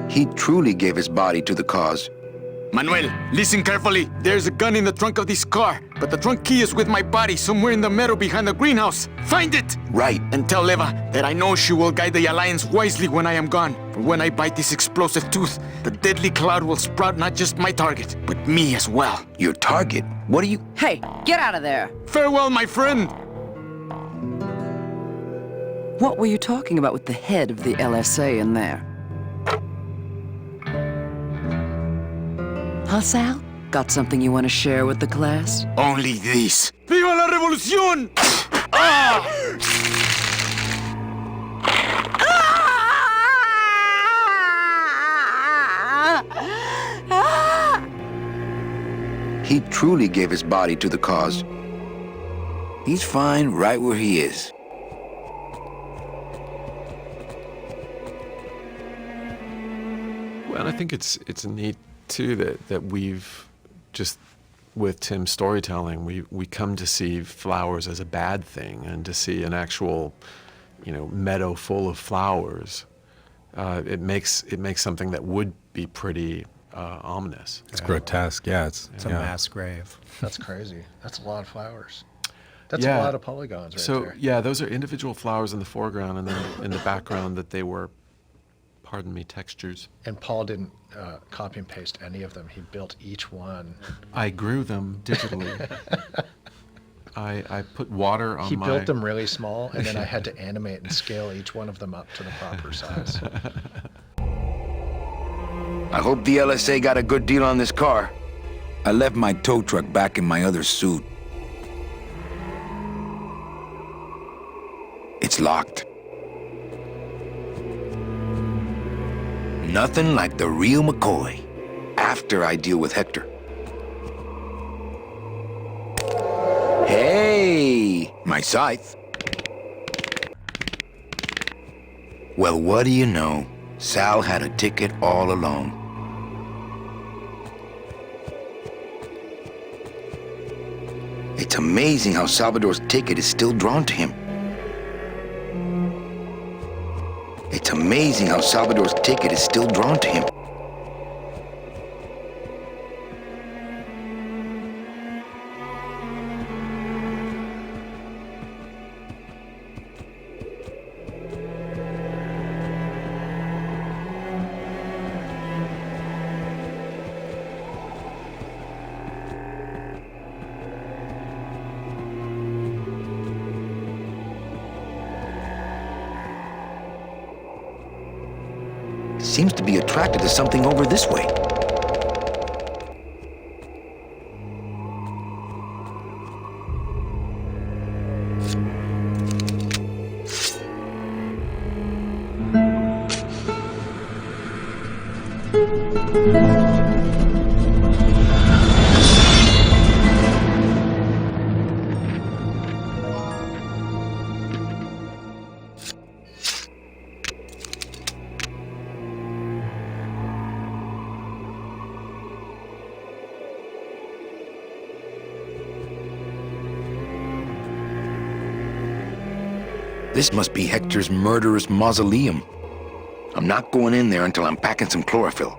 He truly gave his body to the cause. Manuel, listen carefully. There's a gun in the trunk of this car, but the trunk key is with my body somewhere in the meadow behind the greenhouse. Find it! Right. And tell Eva that I know she will guide the Alliance wisely when I am gone. For when I bite this explosive tooth, the deadly cloud will sprout not just my target, but me as well. Your target? What are you... Hey, get out of there! Farewell, my friend! What were you talking about with the head of the LSA in there? Huh, Sal? Got something you want to share with the class? Only this. Viva la revolución! Ah! truly gave his body to the cause. He's fine right where he is. Well, I think it's neat too that we've just, with Tim's storytelling, we come to see flowers as a bad thing, and to see an actual, meadow full of flowers. It makes something that would be pretty ominous. It's grotesque. Yeah, it's a mass grave. That's crazy. That's a lot of flowers. That's a lot of polygons right there. So yeah, those are individual flowers in the foreground, and then in the background that they were, pardon me, textures. And Paul didn't copy and paste any of them. He built each one. I grew them digitally. I put water on He built them really small, and then I had to animate and scale each one of them up to the proper size. I hope the LSA got a good deal on this car. I left my tow truck back in my other suit. It's locked. Nothing like the real McCoy after I deal with Hector. Hey, my scythe. Well, what do you know? Sal had a ticket all along. It's amazing how Salvador's ticket is still drawn to him. It's amazing how Salvador's ticket is still drawn to him. Seems to be attracted to something over this way. This must be Hector's murderous mausoleum. I'm not going in there until I'm packing some chlorophyll.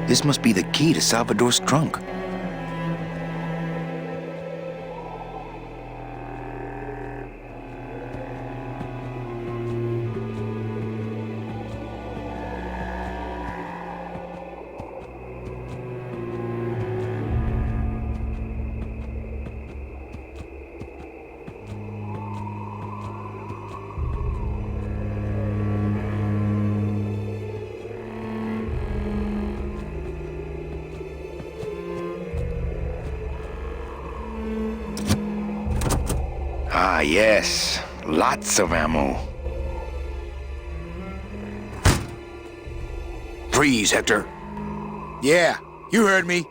This must be the key to Salvador's trunk. Ah, yes. Lots of ammo. Freeze, Hector. Yeah, you heard me.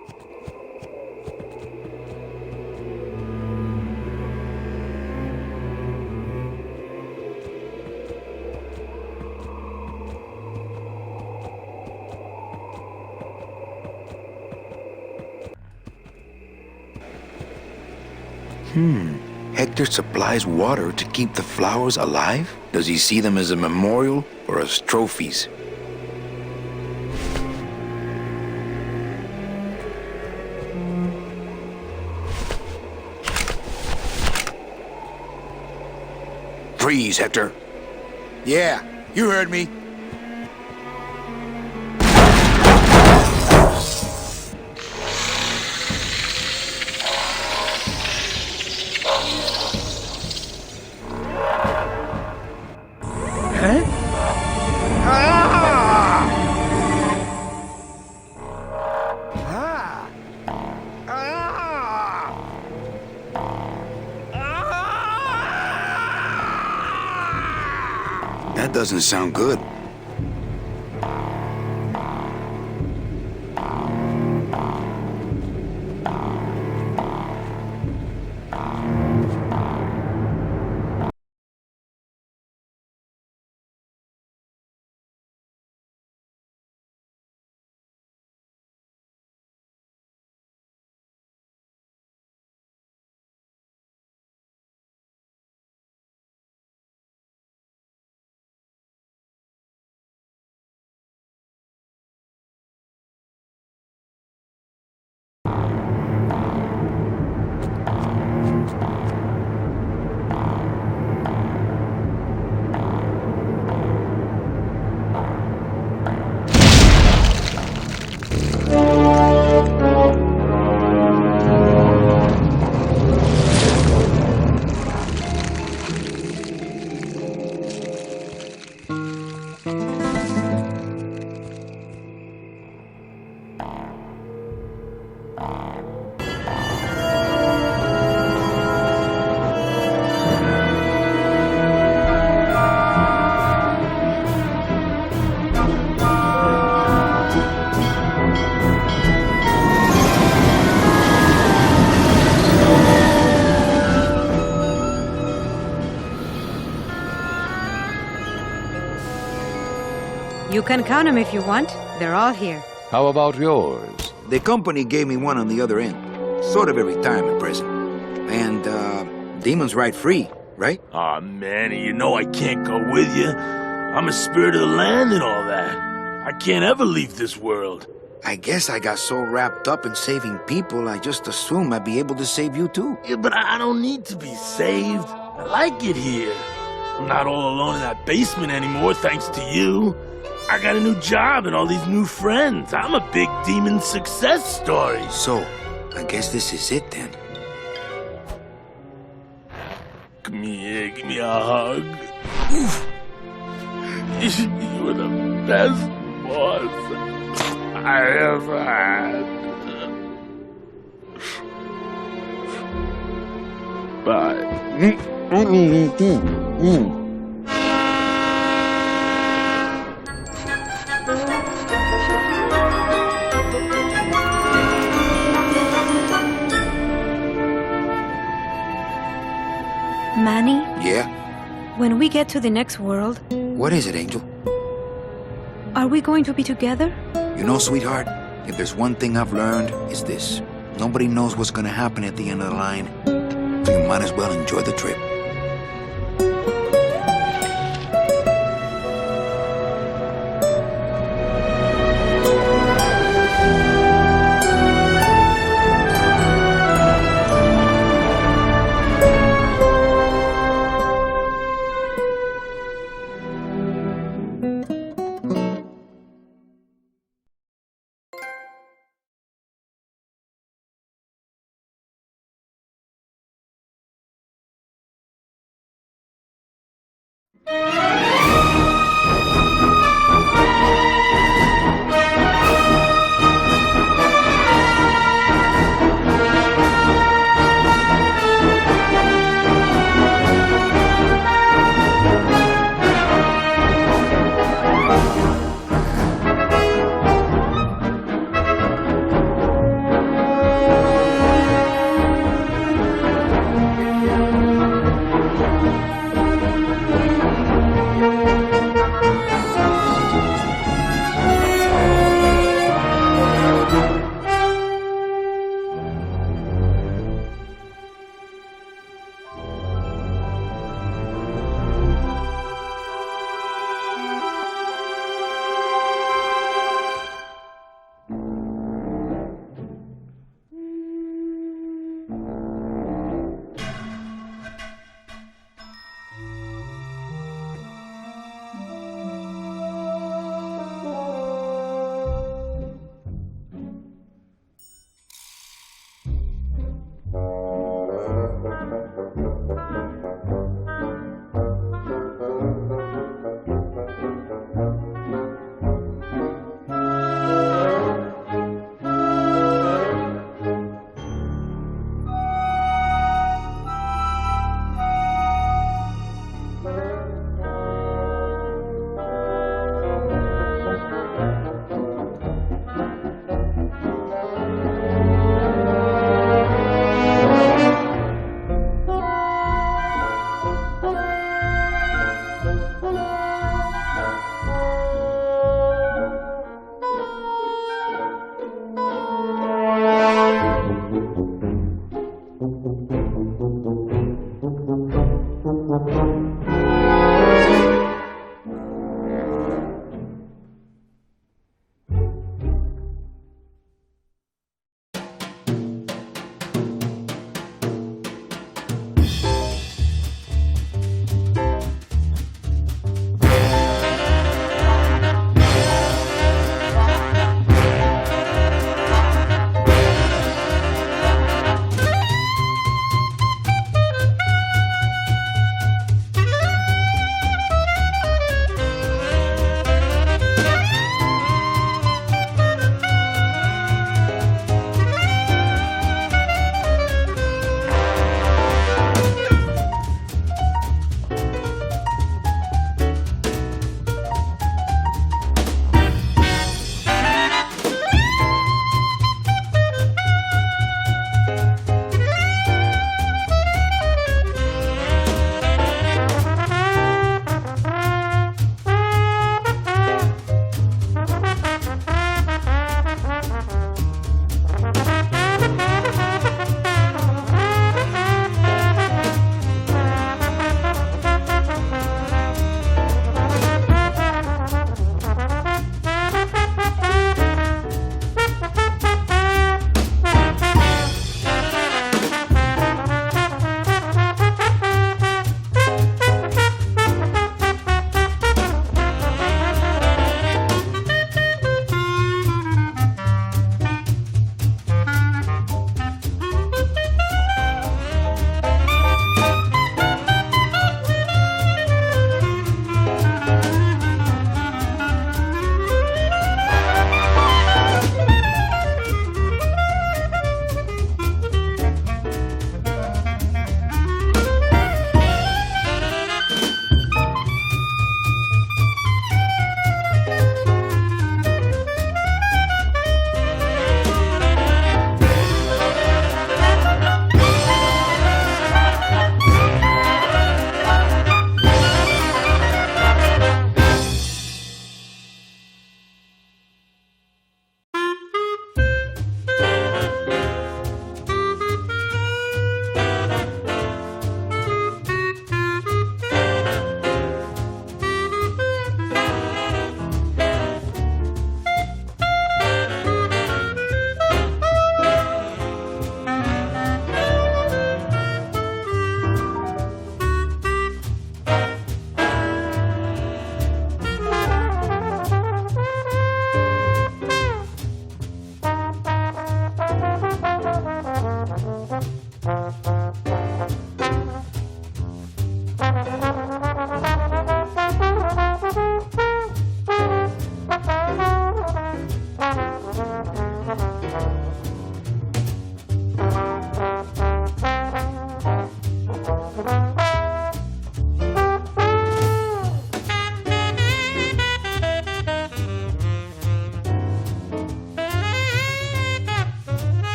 Hector supplies water to keep the flowers alive? Does he see them as a memorial or as trophies? Freeze, Hector. Yeah, you heard me. doesn't sound good. You can count them if you want. They're all here. How about yours? The company gave me one on the other end. Sort of a retirement present. And, demons ride free, right? Aw, Manny, you know I can't go with you. I'm a spirit of the land and all that. I can't ever leave this world. I guess I got so wrapped up in saving people, I just assumed I'd be able to save you too. Yeah, but I don't need to be saved. I like it here. I'm not all alone in that basement anymore, thanks to you. I got a new job and all these new friends. I'm a big demon success story. So, I guess this is it then. Come here, give me a hug. Oof. You were the best boss I ever had. Bye. Manny, Yeah? when we get to the next world, What is it, Angel? are we going to be together? You know, sweetheart, if there's one thing I've learned, it's this. Nobody knows what's gonna happen at the end of the line, so you might as well enjoy the trip.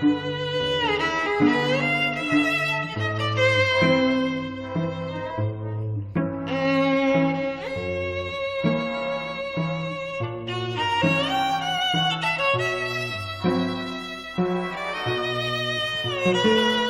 Thank you.